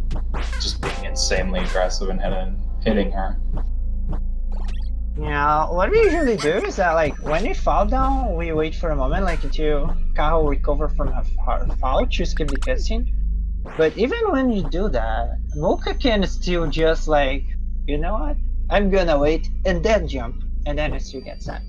just being insanely aggressive and hitting hitting her. Yeah, what we usually do is that like when we fall down, we wait for a moment like until Kaho recover from her fall to skip the cutscene. But even when you do that, Mocha can still just like, you know what? I'm gonna wait and then jump, and then it still gets sad.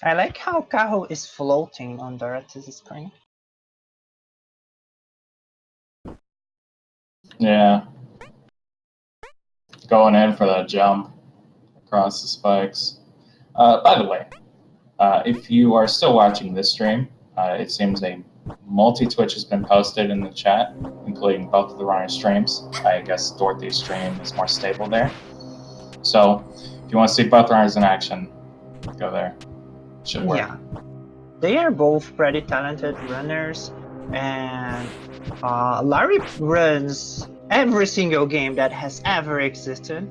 I like how Kaho is floating on Dorothy's screen. Yeah. Going in for that jump across the spikes. By the way, if you are still watching this stream, it seems a multi-Twitch has been posted in the chat, including both of the runner streams. I guess Dorothy's stream is more stable there. So if you want to see both runners in action, go there. Should work. Yeah, they are both pretty talented runners, and Laurie runs every single game that has ever existed.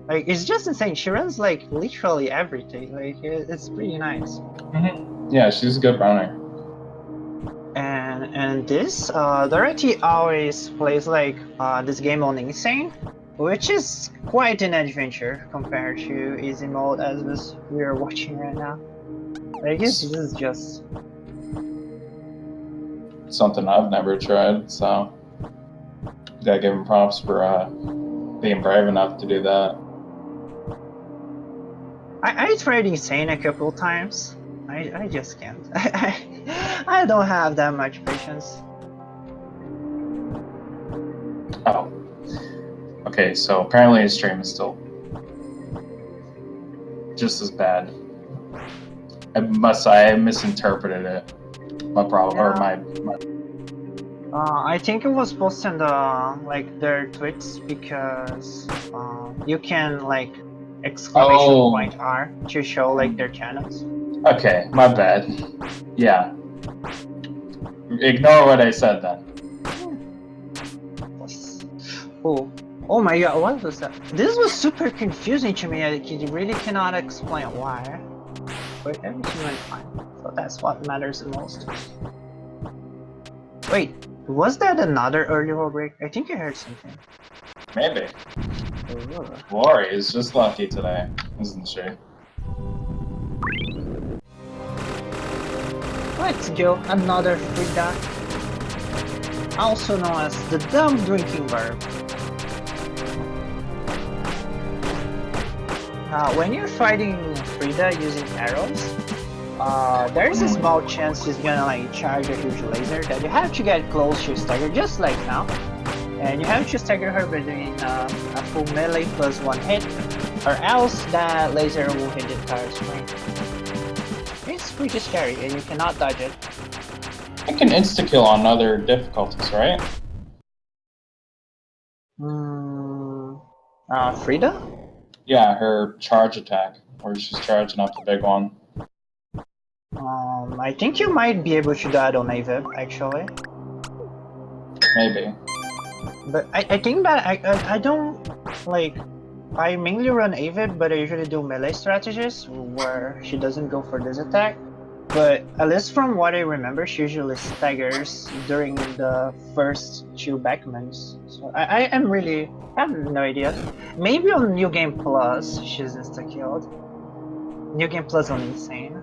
Like, it's just insane. She runs like literally everything. Like, it's pretty nice. Mm-hmm. Yeah, she's a good runner. And this Dorothy always plays like this game on Insane, which is quite an adventure compared to easy mode as we are watching right now. I guess this is just something I've never tried, so gotta give him props for being brave enough to do that. I tried Insane a couple times. I just can't. I don't have that much patience. Oh. Okay, so apparently his stream is still just as bad. I misinterpreted it. My problem, or my I think it was posted on like their tweets because you can like exclamation point R to show like their channels. Okay, my bad. Yeah. Ignore what I said then. Oh my god, what was that? This was super confusing to me. I really cannot explain why. But everything went fine, so that's what matters the most. Wait, was that another early roll break? I think I heard something. Maybe. Laurie is just lucky today, isn't she? Let's go, another Frida. Also known as the dumb drinking bird. When you're fighting Frida using arrows, there's a small chance she's gonna like charge a huge laser that you have to get close to stagger, just like now. And you have to stagger her by doing a full melee plus one hit, or else that laser will hit the entire screen. It's pretty scary and you cannot dodge it. I can insta-kill on other difficulties, right? Frida? Yeah, her charge attack, where she's charging up the big one. I think you might be able to do that on AVIP, actually. Maybe. But I think that I don't, like, I mainly run AVIP, but I usually do melee strategies, where she doesn't go for this attack. But at least from what I remember, she usually staggers during the first two backmans. So I have no idea. Maybe on New Game Plus, she's insta-killed. New Game Plus on Insane.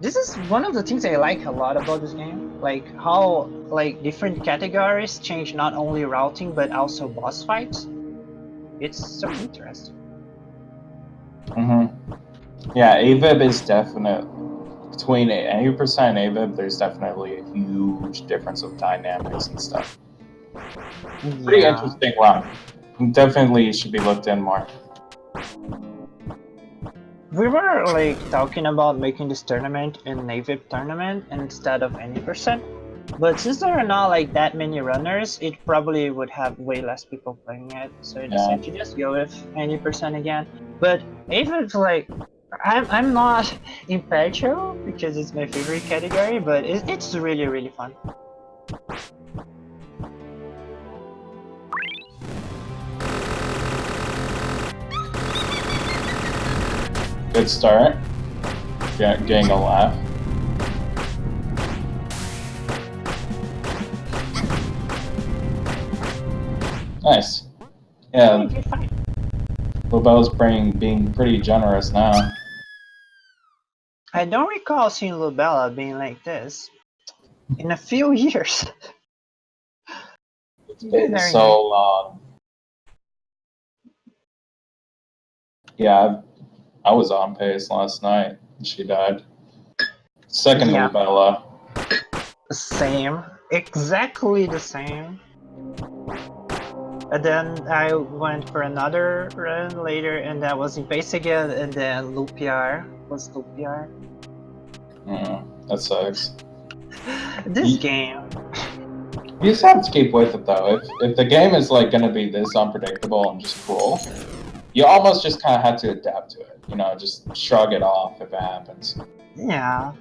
This is one of the things I like a lot about this game, like how like different categories change not only routing but also boss fights. It's so interesting. Yeah, AVIB is definite. Between 80% and AVIB, there's definitely a huge difference of dynamics and stuff. Pretty interesting one. Definitely should be looked in more. We were like talking about making this tournament an AVIP tournament instead of any percent, but since there are not like that many runners, it probably would have way less people playing it. So I decided to just go with any percent again. But AVIP, like, I'm not impartial because it's my favorite category, but it's really fun. Good start. Getting a laugh. Nice. Yeah, Okay, fine. Lobel's being pretty generous now. I don't recall seeing Lubella being like this in a few years. It's been Very so nice. long. Yeah, I was on pace last night. She died. Second Yeah, Lubella. same. Exactly the same. And then I went for another run later, and that was in pace again, and then Lupiar was Lupiar. That sucks. This game. You just have to keep with it though. If the game is like gonna be this unpredictable and just cruel, you almost just kind of have to adapt to it. You know, just shrug it off if it happens. Yeah.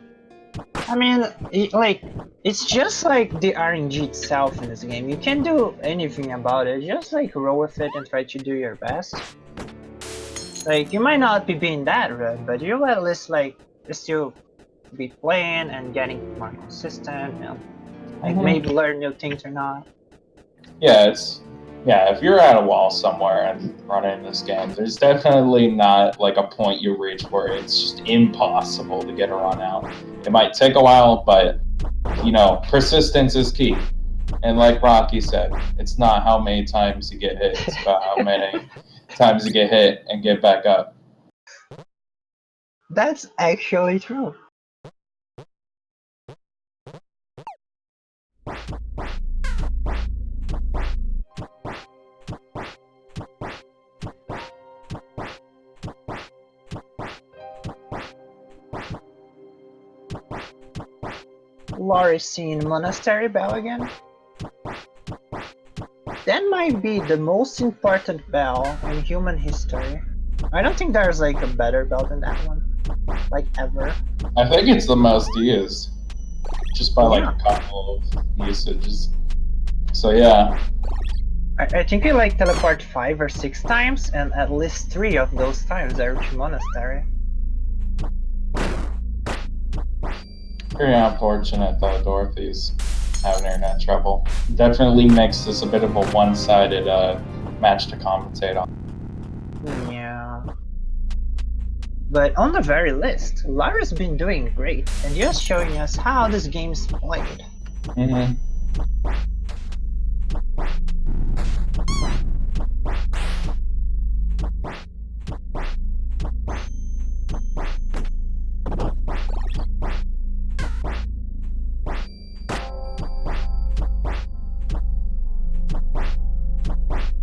I mean, it's just like the RNG itself in this game. You can't do anything about it. Just like roll with it and try to do your best. Like, you might not be being that good, but you'll at least like still be playing and getting more consistent, you know, like maybe learn new things or not. Yeah, if you're at a wall somewhere and running this game, there's definitely not like a point you reach where it's just impossible to get a run out. It might take a while, but you know, persistence is key. And like Rocky said, it's not how many times you get hit, it's about how many times you get hit and get back up. That's actually true. Laurie seen Monastery Bell again? That might be the most important bell in human history. I don't think there's like a better bell than that one. Like ever. I think it's the most used. Just by like Yeah. a couple of usages. So yeah. I think you like teleport 5 or 6 times, and at least 3 of those times I reach Monastery. Very unfortunate that Dorothy's having internet trouble. Definitely makes this a bit of a one-sided match to commentate on. Yeah. But on the very least, Laura's been doing great, and just showing us how this game's played.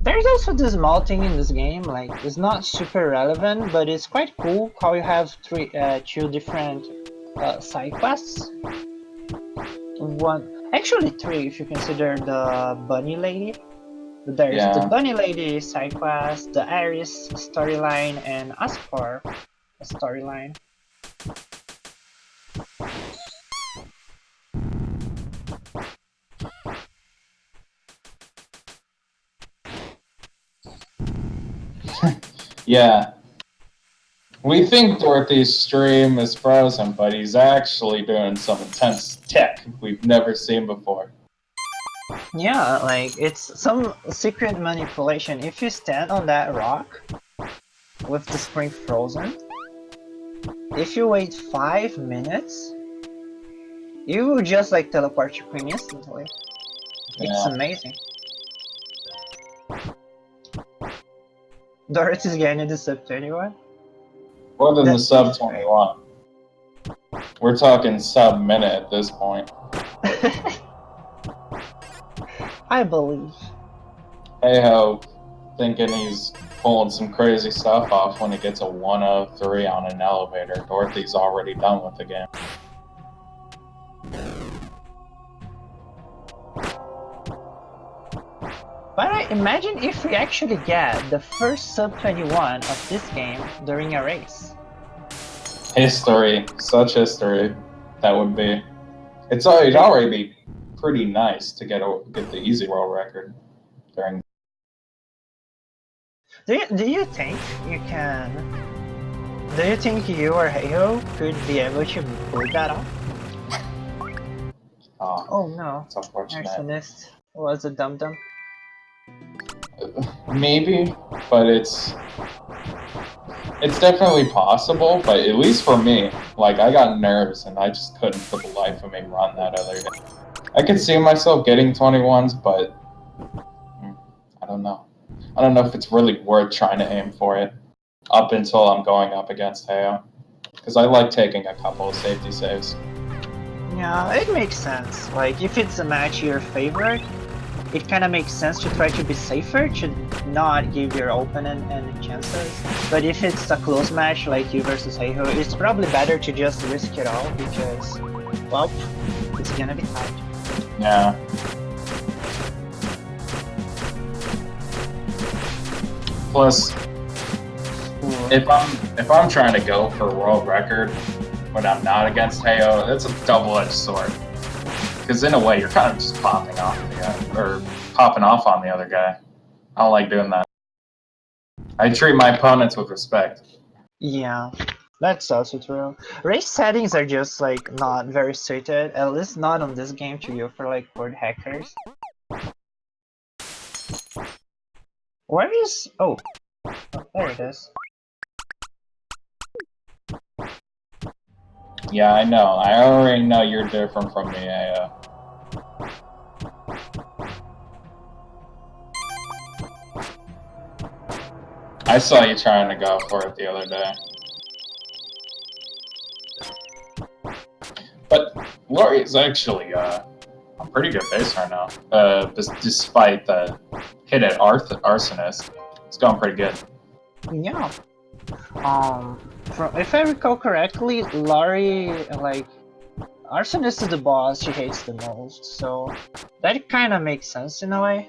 There's also this small thing in this game, like, it's not super relevant, but it's quite cool how you have two different side quests. Actually 3 if you consider the bunny lady. There's the bunny lady side quest, the Aries storyline, and Aspar storyline. Yeah. We think Dorothy's stream is frozen, but he's actually doing some intense tech we've never seen before. Yeah, like, it's some secret manipulation. If you stand on that rock with the screen frozen, if you wait 5 minutes, you will just like teleport your queen instantly. It's amazing. Dorothy's getting the sub 21. More than the sub 21. We're talking sub minute at this point. I believe. Hey ho, thinking he's pulling some crazy stuff off when he gets a 103 on an elevator. Dorothy's already done with the game. But imagine if we actually get the first sub 21 of this game during a race. History, such history. That would be. It'd already be pretty nice to get the easy world record during. Do you think you can? Do you think you or Heiho could be able to pull that off? Oh no, it's unfortunate. arsonist was a dum dum. Maybe, but it's definitely possible. But at least for me, like I got nerves and I just couldn't for the life of me run that other day. I could see myself getting 21s, but I don't know. I don't know if it's really worth trying to aim for it up until I'm going up against Heiho. Because I like taking a couple of safety saves. Yeah, it makes sense. Like, if it's a match your favorite, it kind of makes sense to try to be safer, to not give your opponent any chances. But if it's a close match like you versus Heiho, it's probably better to just risk it all because, well, it's gonna be hard. Yeah. Plus, if I'm trying to go for a world record when I'm not against Heiho, that's a double-edged sword. Because in a way, you're kind of just popping off on the other guy. I don't like doing that. I treat my opponents with respect. Yeah, that's also true. Race settings are just like not very suited, at least not on this game, to go for like board hackers. Where is... oh, there it is. Yeah, I know. I already know you're different from me, I saw you trying to go for it the other day. But Laurie is actually a pretty good base right now. Despite the hit at Arsonist, it's going pretty good. Yeah. If I recall correctly, Laurie, like, Arsonist is the boss she hates the most, so that kind of makes sense in a way.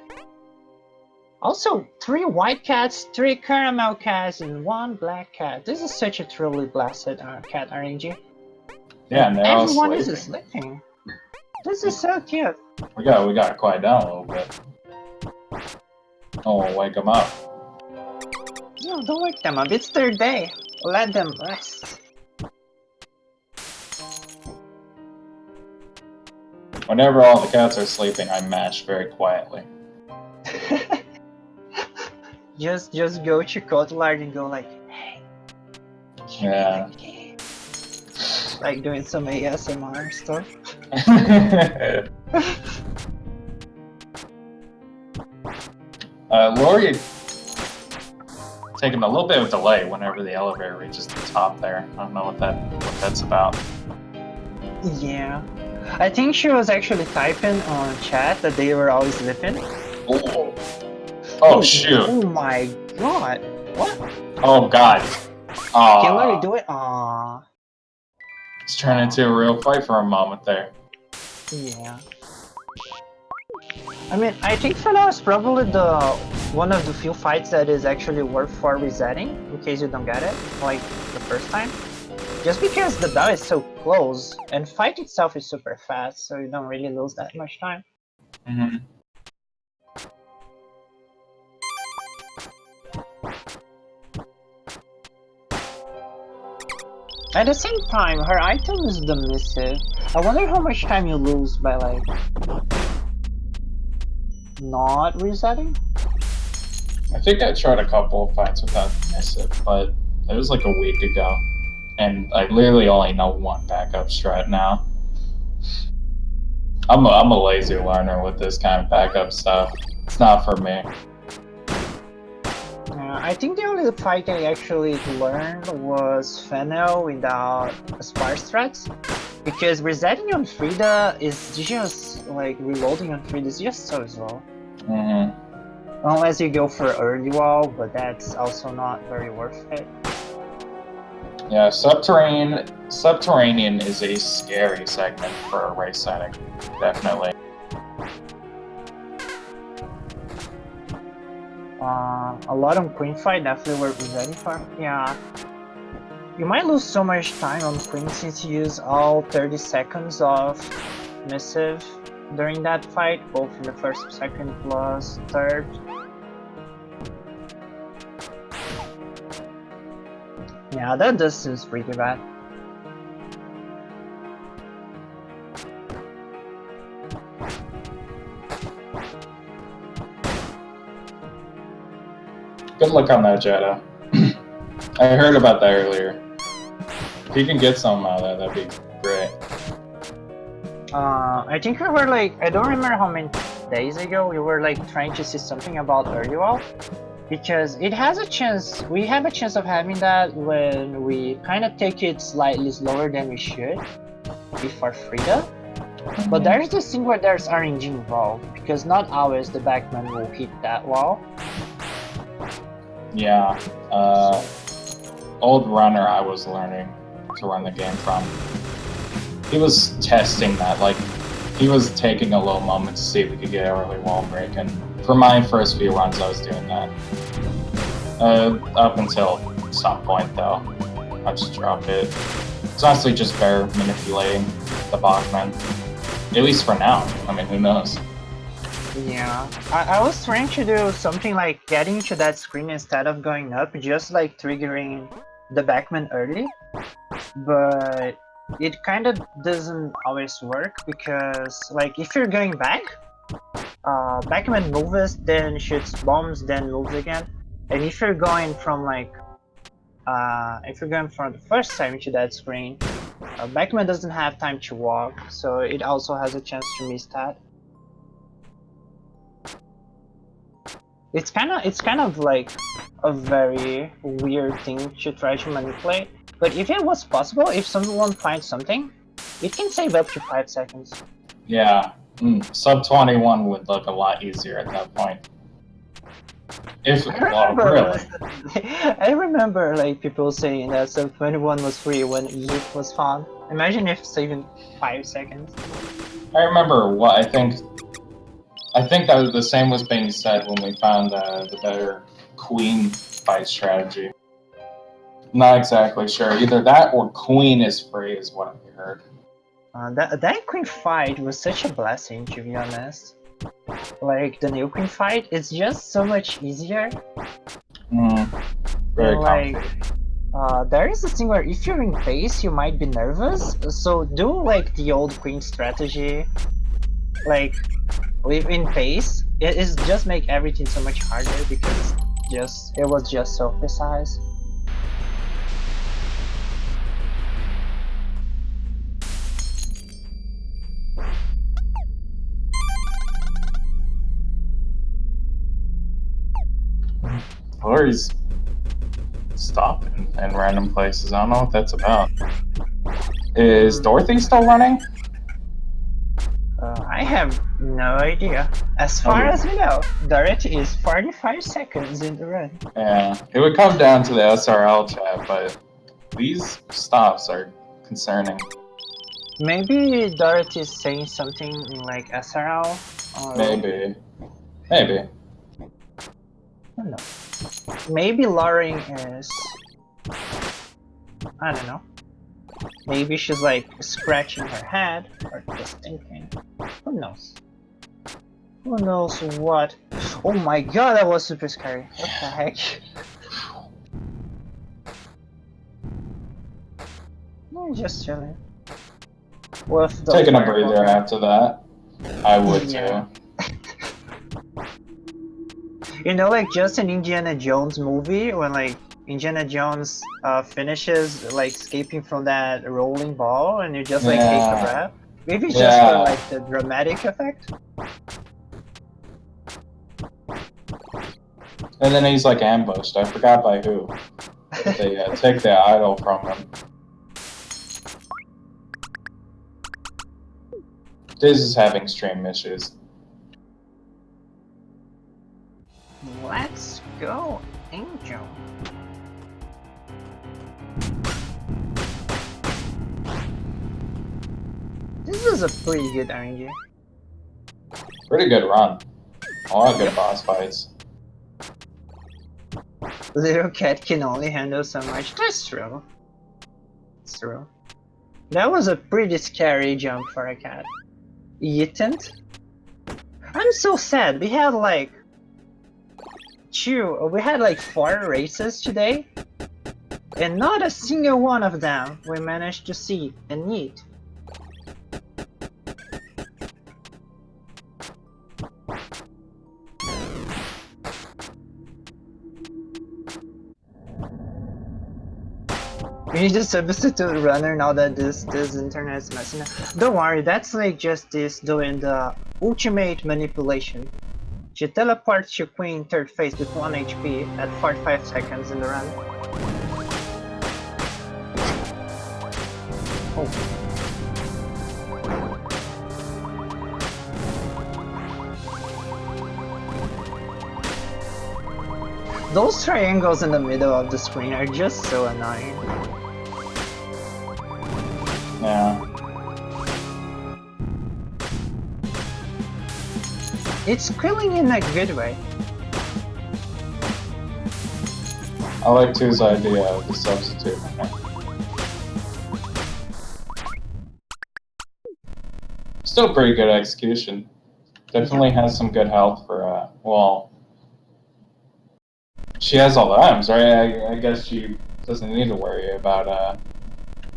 Also, 3 white cats, 3 caramel cats, and 1 black cat. This is such a truly blessed cat RNG. Yeah, and everyone is sleeping. This is so cute. We gotta quiet down a little bit. Oh, wake them up. No, don't wake them up. It's their day. Let them rest. Whenever all the cats are sleeping, I mash very quietly. just go to Codelard and go like, hey. Yeah. Like doing some ASMR stuff. Laurie taking a little bit of delay whenever the elevator reaches the top there. I don't know what that's about. Yeah. I think she was actually typing on chat that they were always sleeping. Oh shoot. Oh my god. What? Oh god. Aww. Can Laurie do it? Aww. It's turned into a real fight for a moment there. Yeah. I mean, I think for now it's probably one of the few fights that is actually worth for resetting, in case you don't get it, like the first time. Just because the battle is so close, and fight itself is super fast, so you don't really lose that much time. Mm-hmm. At the same time, her item is the missive. I wonder how much time you lose by like not resetting? I think I tried a couple of fights without the missive, but it was like a week ago. And I literally only know one backup strat now. I'm a lazy learner with this kind of backup stuff. It's not for me. I think the only fight I actually learned was Fennel without Aspire strats. Because resetting on Frida is just like reloading on Frida is just so slow. Mm-hmm. Unless you go for early wall, but that's also not very worth it. Yeah, Subterranean is a scary segment for a race setting, definitely. A lot on Queen fight definitely worth resetting for. Yeah. You might lose so much time on Queen since you use all 30 seconds of missive during that fight, both in the first, second, plus third. Yeah, that does seem pretty bad. Good luck on that, Jetta. I heard about that earlier. If you can get some out of that, that'd be great. I think we were like, I don't remember how many days ago we were like trying to see something about early wall, because it has a chance, we have a chance of having that when we kind of take it slightly slower than we should before Frida. But there's this thing where there's RNG involved, because not always the backman will hit that wall. Yeah, old runner I was learning to run the game from. He was testing that, like, he was taking a low moment to see if we could get early wall break, and for my first few runs I was doing that. Up until some point though, I just dropped it. It's honestly just better manipulating the Bachman. At least for now, I mean, who knows? Yeah, I was trying to do something like getting to that screen instead of going up, just like triggering the backman early, but it kind of doesn't always work, because like if you're going back, backman moves, then shoots bombs, then moves again, and if you're going from like, if you're going from the first time to that screen, backman doesn't have time to walk, so it also has a chance to miss that. It's kind of like a very weird thing to try to manipulate. But if it was possible, if someone finds something, it can save up to 5 seconds. Yeah, sub 21 would look a lot easier at that point. If well, really. I remember like people saying that sub 21 was free when it was found. Imagine if saving 5 seconds. I remember what I think that the same was being said when we found the better queen fight strategy. Not exactly sure. Either that or queen is free is what I heard. That queen fight was such a blessing, to be honest. Like the new queen fight, it's just so much easier. Very like, comfy. there is this thing where if you're in pace, you might be nervous. So do like the old queen strategy. Like, live in pace. It is just make everything so much harder, because it was just so precise. Laurie's stopping in random places. I don't know what that's about. Is Dorothy still running? I have no idea. As far as we know, Dorothy is 45 seconds in the run. Yeah, it would come down to the SRL chat, but these stops are concerning. Maybe Dorothy is saying something in like SRL? Or... Maybe. I don't know. Maybe Laurie is... I don't know. Maybe she's like scratching her head, or just thinking. Who knows? Who knows what? Oh my god, that was super scary. What the heck? I'm just chilling. With the Taking a breather after that. I would yeah. too. You know, like just an Indiana Jones movie when like Indiana Jones finishes like escaping from that rolling ball and you just like take a breath. Maybe just for like the dramatic effect. And then he's like ambushed. I forgot by who. They take the idol from him. Diz is having stream issues. Let's go, Angel. This is a pretty good RNG. Pretty good run. A lot of good boss fights. Little cat can only handle so much. That's true. next room. That was a pretty scary jump for a cat. Eaten? I'm so sad. We had like 4 races today, and not a single one of them we managed to see and eat. We need to substitute runner now that this internet is messing up. Don't worry, that's like just this doing the ultimate manipulation. She teleports to Queen 3rd phase with 1 HP at 45 seconds in the run. Oh. Those triangles in the middle of the screen are just so annoying. Yeah. It's killing in a good way. I like 2's idea of the substitute. Still pretty good execution. Definitely has some good health for, well, she has all the items, right? I guess she doesn't need to worry about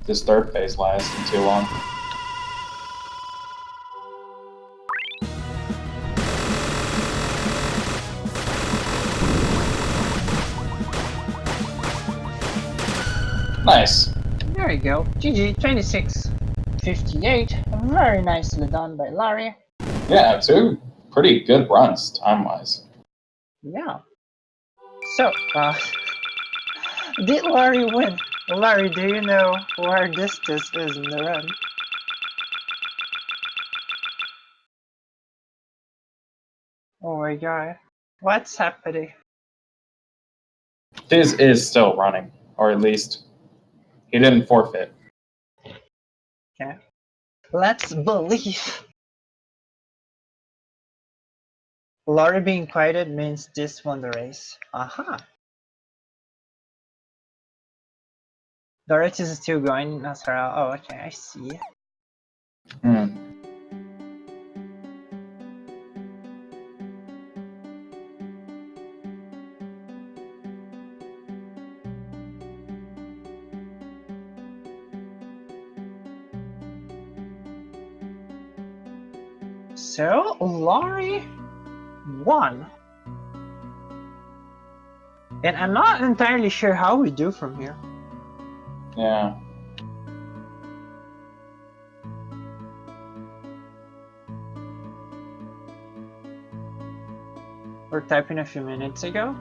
this 3rd phase lasting too long. Nice. There we go. GG, 26:58. Very nicely done by Laurie. Yeah, 2 pretty good runs, time-wise. Yeah. So, did Laurie win? Laurie, do you know where this is in the run? Oh my god. What's happening? This is still running, or at least he didn't forfeit. Okay. Let's believe. Laurie being quieted means this won the race. Aha. Dorothy is still going as her. Oh, okay, I see. So, Laurie won. And I'm not entirely sure how we do from here. Yeah. We're typing a few minutes ago.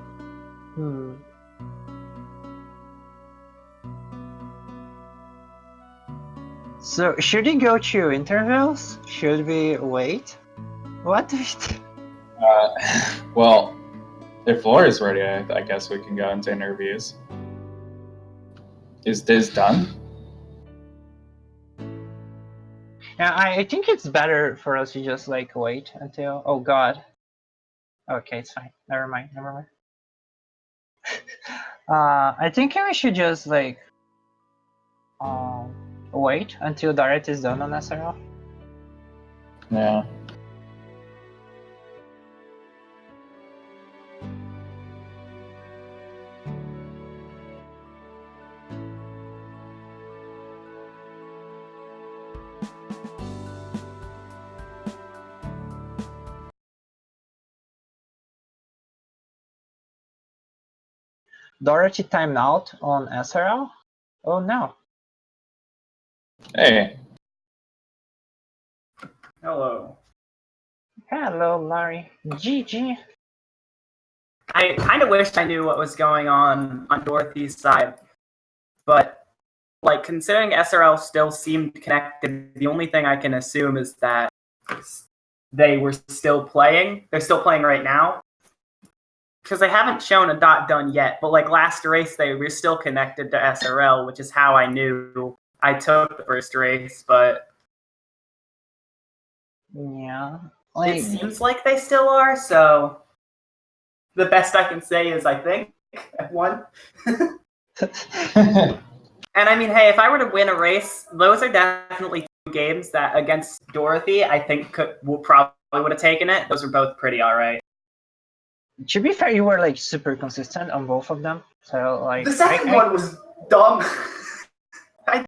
So, should we go to intervals? Should we wait? What do we do? Well, if Laura's ready, I guess we can go into interviews. Is this done? Yeah, I think it's better for us to just like wait until. Oh god. Okay, it's fine. Never mind. I think we should just like wait until Dorothy is done on SRL. Yeah. Dorothy timed out on SRL? Oh no. Hey. Hello. Hello, Laurie. GG. I kind of wished I knew what was going on Dorothy's side, but like considering SRL still seemed connected, the only thing I can assume is that they were still playing. They're still playing right now. Because they haven't shown a dot done yet, but like last race they were still connected to SRL, which is how I knew I took the first race, but Yeah. it seems like they still are, so the best I can say is I think I won. And I mean, hey, if I were to win a race, those are definitely two games that against Dorothy, I think probably would have taken it. Those were both pretty alright. To be fair, you were like super consistent on both of them. So like The second one was dumb. I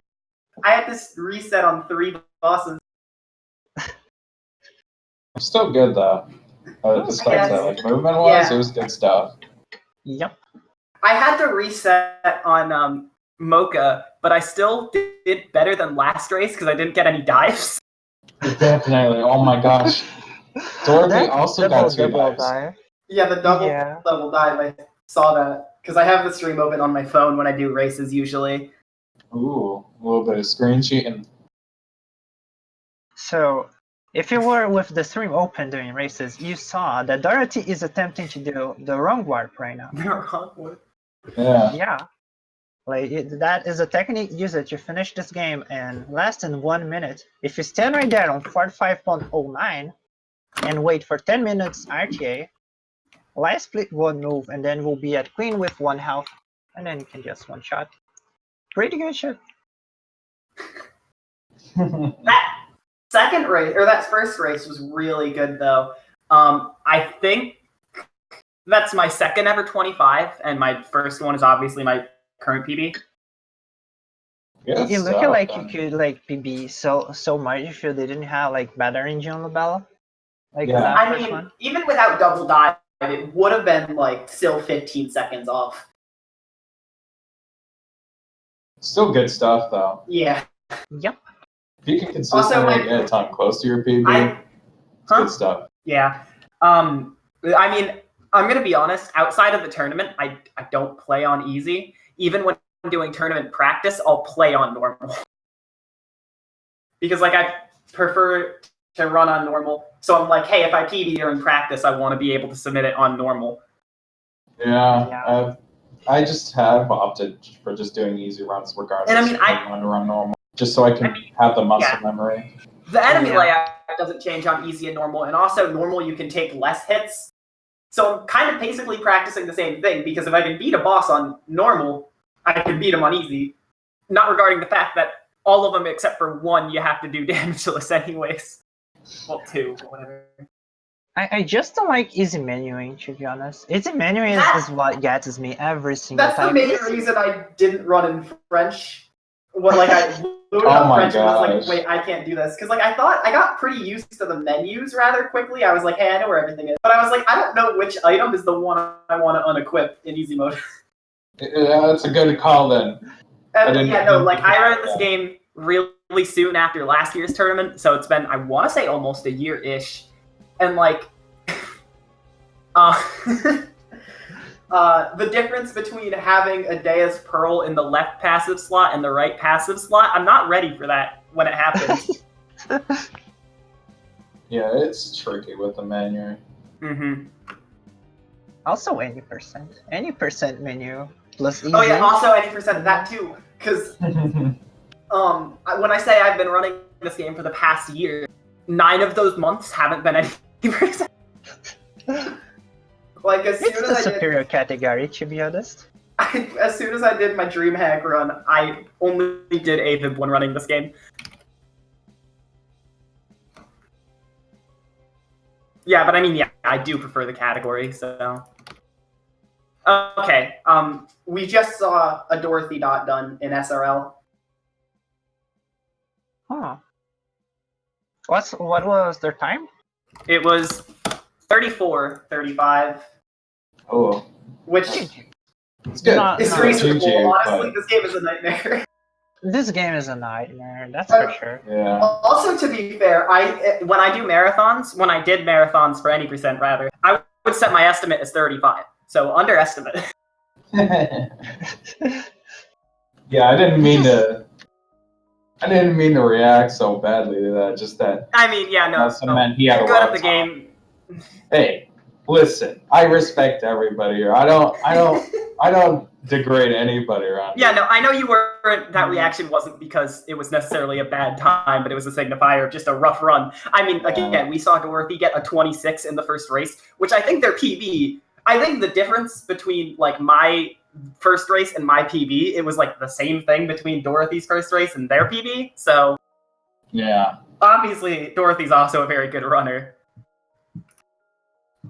had to reset on 3 bosses. Still good though. Despite that, like movement-wise, it was good stuff. Yep. I had to reset on Mocha, but I still did better than last race because I didn't get any dives. Definitely. Oh my gosh. Dorothy also got 2 dives. dive. Yeah, the double dive. I saw that because I have the stream open on my phone when I do races usually. Ooh, a little bit of screen cheating. So, if you were with the stream open during races, you saw that Dorothy is attempting to do the wrong warp right now. The wrong one. Yeah. Yeah. Like, that is a technique used to finish this game in less than 1 minute. If you stand right there on 45.09 and wait for 10 minutes RTA, light split one move, and then we'll be at queen with 1 health, and then you can just one shot. Pretty good shot. That second race, or that first race was really good though. I think that's my second ever 25, and my first one is obviously my current PB. Good You look stuff, like then. you could like PB so much if you didn't have like bad RNG on Labella. Like Yeah. that I first mean, one. even without double dive, it would have been like still 15 seconds off. Still good stuff though. Yeah. Yep. If you can consistently get a ton close to your PB, it's good stuff. Yeah. I mean, I'm gonna be honest. Outside of the tournament, I don't play on easy. Even when I'm doing tournament practice, I'll play on normal because like I prefer to run on normal. So I'm like, hey, if I PB during practice, I want to be able to submit it on normal. Yeah. I just have opted for just doing easy runs regardless. And I mean, I want to run normal just so I can have the muscle memory. The enemy layout doesn't change on easy and normal, and also normal you can take less hits. So I'm kind of basically practicing the same thing, because if I can beat a boss on normal, I can beat him on easy. Not regarding the fact that all of them except for one you have to do damageless anyways. Well, 2, but whatever. I just don't like easy menuing, to be honest. Easy menuing is what gets me every single That's time. the main reason I didn't run in French. Well, like I loaded up French and was like, wait, I can't do this. Because like I thought I got pretty used to the menus rather quickly. I was like, hey, I know where everything is. But I was like, I don't know which item is the one I want to unequip in easy mode. Yeah, that's a good call then. And yeah, no, like I ran this game really soon after last year's tournament, so it's been, I want to say, almost a year-ish. And like, the difference between having a Deus Pearl in the left passive slot and the right passive slot, I'm not ready for that when it happens. Yeah, it's tricky with the menu. Mm-hmm. Also, any percent menu plus easy. Oh yeah, also any percent of that too, because when I say I've been running this game for the past year, 9 of those months haven't been any percent. Like as soon It's as the I superior category, to be honest. as soon as I did my DreamHack run, I only did AVIB when running this game. Yeah, but I mean, yeah, I do prefer the category, so. Okay, we just saw a Dorothy dot done in SRL. Huh. What was their time? It was 34-35. Oh. Which it's good. is reasonable. Honestly, this game is a nightmare. This game is a nightmare, that's for sure. Yeah. Also, to be fair, when I did marathons for any percent rather, I would set my estimate as 35. So underestimate. Yeah, I didn't mean to react so badly to that. Just that. I mean, yeah, no. Meant he had you're good at the game. Hey, listen, I respect everybody here. I don't degrade anybody around. Yeah, no, I know you weren't. That reaction wasn't because it was necessarily a bad time, but it was a signifier of just a rough run. I mean, again, we saw Dorothy get a 26 in the first race, which I think their PB. I think the difference between like my first race and my PB, it was like the same thing between Dorothy's first race and their PB. So Yeah. obviously, Dorothy's also a very good runner.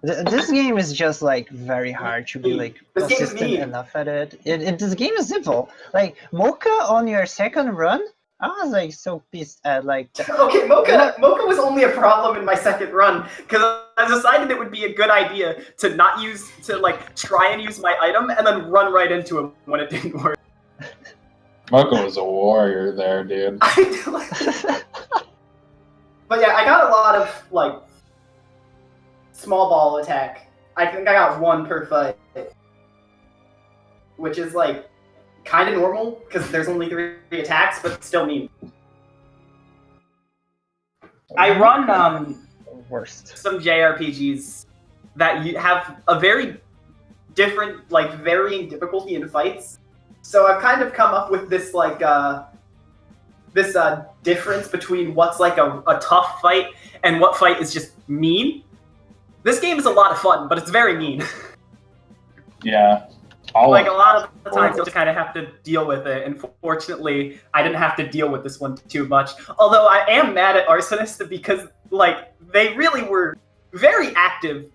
This game is just like very hard to be like This game is consistent mean. enough at it. This game is simple. Like Mocha on your second run, I was like so pissed at like. Okay, Mocha was only a problem in my second run because I decided it would be a good idea to not try and use my item and then run right into him when it didn't work. Mocha was a warrior there, dude. But yeah, I got a lot of like small ball attack. I think I got 1 per fight, which is like kind of normal because there's only 3 attacks, but still mean. I run Worst. some JRPGs that have a very different, like varying difficulty in fights. So I've kind of come up with this like this difference between what's like a tough fight and what fight is just mean. This game is a lot of fun, but it's very mean. Yeah. Like a lot of the times, you just kind of have to deal with it. And fortunately, I didn't have to deal with this one too much. Although I am mad at Arsonist because like they really were very active.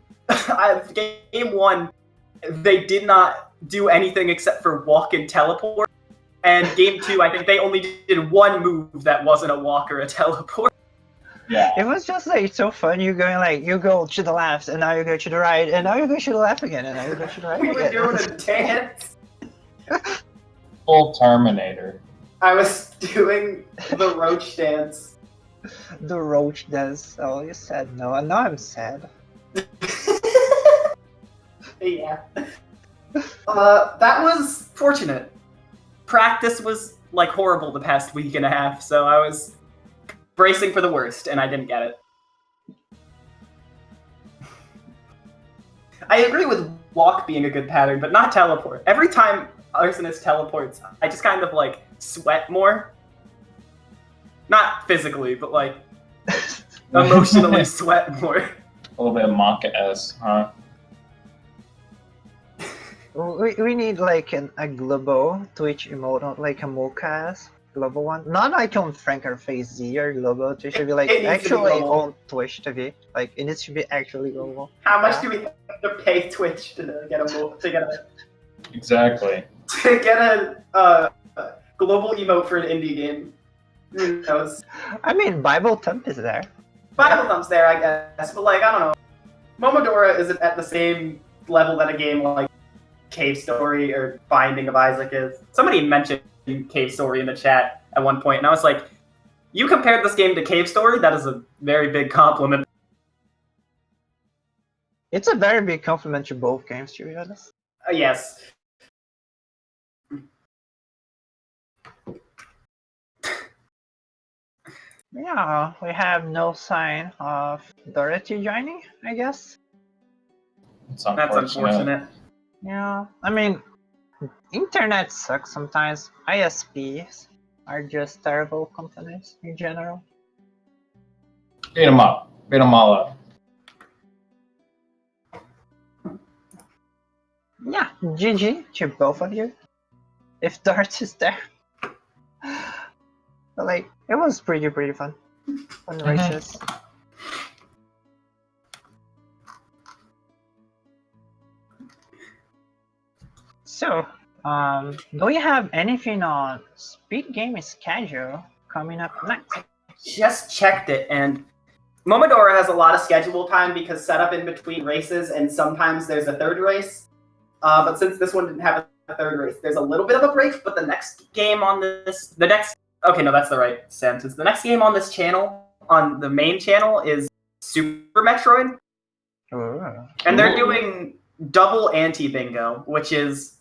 Game 1, they did not do anything except for walk and teleport. And game 2, I think they only did 1 move that wasn't a walk or a teleport. Yeah. It was just like so fun. You going like you go to the left, and now you go to the right, and now you go to the left again, and now you go to the right We were again. doing a dance. Full Terminator. I was doing the roach dance. The roach dance. Oh, you said no, and now I'm sad. Yeah. That was fortunate. Practice was like horrible the past week and a half, so I was bracing for the worst, and I didn't get it. I agree with walk being a good pattern, but not teleport. Every time Arsonist teleports, I just kind of like sweat more. Not physically, but like emotionally sweat more. A little bit of Monka-esque, huh? We need like a global Twitch emote, like a Mocha's global one. Not like on Frank or Face Z or global. It should be like It needs to be actually global. on Twitch TV. Like it needs to be actually global. How much Yeah. do we have to pay Twitch to get a Exactly. global emote for an indie game? Who knows? I mean, Bible Thump is there. Bible Thumb's there, I guess, but like I don't know. Momodora isn't at the same level that a game like Cave Story or Binding of Isaac is. Somebody mentioned Cave Story in the chat at one point, and I was like, you compared this game to Cave Story? That is a very big compliment. It's a very big compliment to both games, to be honest. Yes. Yeah, we have no sign of Dorothy joining, I guess. It's That's unfortunate. Yeah, I mean, internet sucks sometimes. ISPs are just terrible companies in general. Beat them up. Beat them all up. Yeah, GG to both of you. If Dart is there. But like, it was pretty fun. Fun races. So, do we have anything on SpeedGaming schedule coming up next? Just checked it, and Momodora has a lot of schedule time because set up in between races, and sometimes there's a third race. But since this one didn't have a third race, there's a little bit of a break. But the next game on this, okay, no, that's the right sentence. The next game on this channel, on the main channel, is Super Metroid, Oh. and they're doing double anti-bingo, which is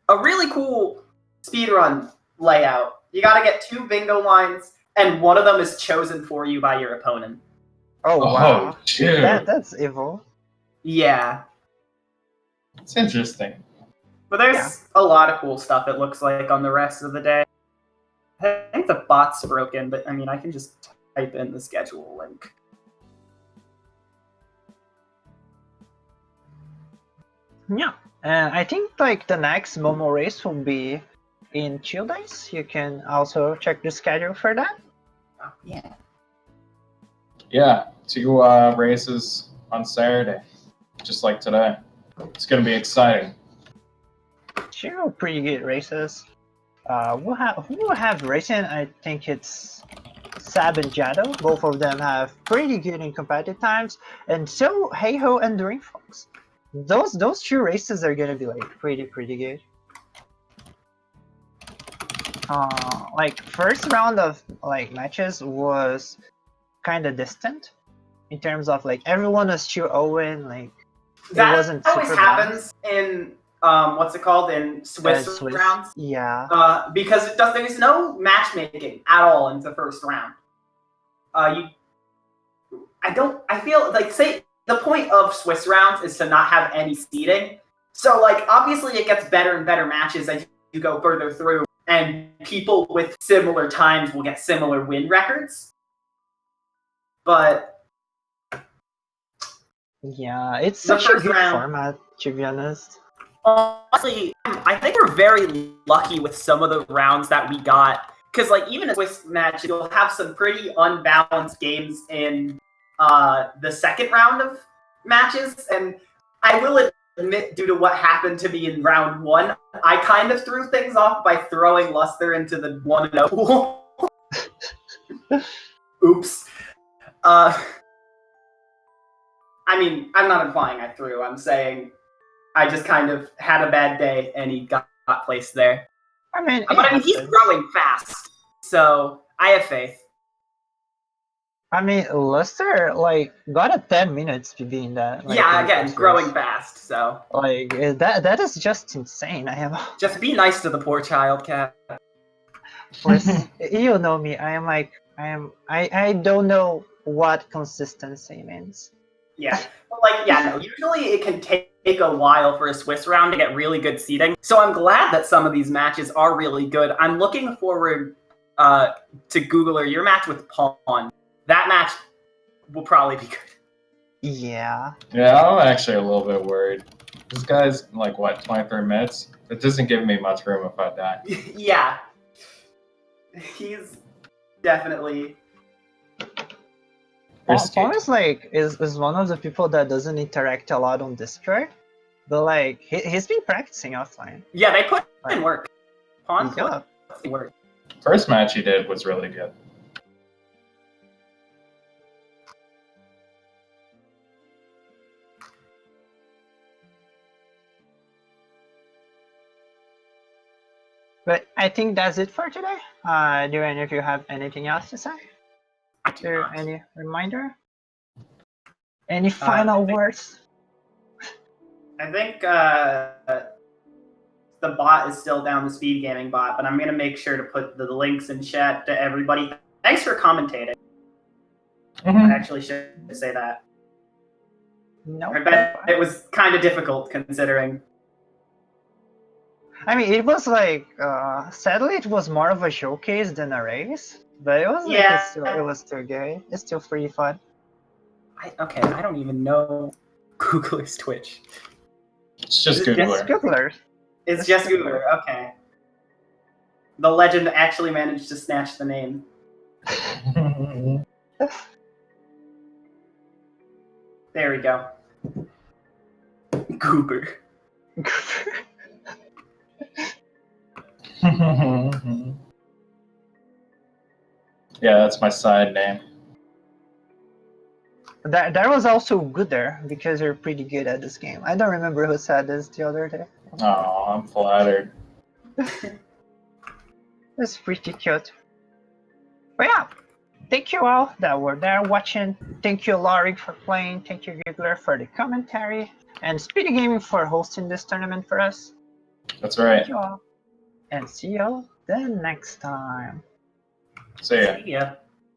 a really cool speedrun layout. You gotta get 2 bingo lines, and one of them is chosen for you by your opponent. Oh wow, dude. that's evil. Yeah. It's interesting. But there's a lot of cool stuff, it looks like, on the rest of the day. I think the bot's broken, but I mean, I can just type in the schedule link. Yeah, And I think like the next Momo race will be in 2 days. You can also check the schedule for that. Oh, yeah. Yeah, 2 races on Saturday, just like today. It's gonna be exciting. 2 pretty good races. Who will have racing? I think it's Sab and Jado. Both of them have pretty good in competitive times, and so Heiho and Dream Fox. Those 2 races are gonna be like pretty good. Like first round of like matches was kind of distant in terms of like everyone was 2-0, like That it wasn't always super happens in what's it called in Swiss rounds. Yeah. Because there's no matchmaking at all in the first round. I feel like, say, the point of Swiss rounds is to not have any seeding. So, like, obviously it gets better and better matches as you go further through, and people with similar times will get similar win records. But Yeah, it's the such a first good round, format, to be honest. honestly, I think we're very lucky with some of the rounds that we got. Because, like, even in a Swiss match, you'll have some pretty unbalanced games in the second round of matches. And I will admit, due to what happened to me in round 1, I kind of threw things off by throwing Luster into the 1-0 pool. Oops. I mean, I'm not implying I threw. I'm saying I just kind of had a bad day and he got placed there. I mean, But I mean, he's growing fast, so I have faith. I mean, Leicester like got a 10 minutes to be in that. Like, Yeah, in the again, first growing race. fast. So Like that is just insane. I am. just be nice to the poor child, Cat. Plus, you know me. I don't know what consistency means. Yeah, but like, yeah, no. Usually, it can take a while for a Swiss round to get really good seeding. So I'm glad that some of these matches are really good. I'm looking forward to Googler your match with Pawn. That match will probably be good. Yeah. Yeah, I'm actually a little bit worried. This guy's like, what, 23 minutes? It doesn't give me much room if I die. Yeah, he's definitely. Pawn is like is one of the people that doesn't interact a lot on Discord, but like he's been practicing offline. Yeah, they put in work. Pawn Yeah. put in work. First match he did was really good. But I think that's it for today. Do any of you have anything else to say? I do not. Any reminder? Any final words? I think the bot is still down, the SpeedGaming bot, but I'm going to make sure to put the links in chat to everybody. Thanks for commentating. I actually should say that. No. I bet it was kind of difficult considering. I mean, it was like, sadly, it was more of a showcase than a race, but it was like, Yeah. it was still good. It's still pretty fun. Okay, I don't even know Googler's Twitch. It's just It's Googler. Googler. It's just Googler, okay. The legend actually managed to snatch the name. There we go. Goober. Yeah, that's my side name. That was also good there because you're pretty good at this game. I don't remember who said this the other day. Oh, I'm flattered. It's pretty cute. But yeah, thank you all that were there watching. Thank you, Laurie, for playing. Thank you, Giggler, for the commentary. And SpeedGaming for hosting this tournament for us. That's right. Thank you all. And see you all then next time. See ya. Yeah.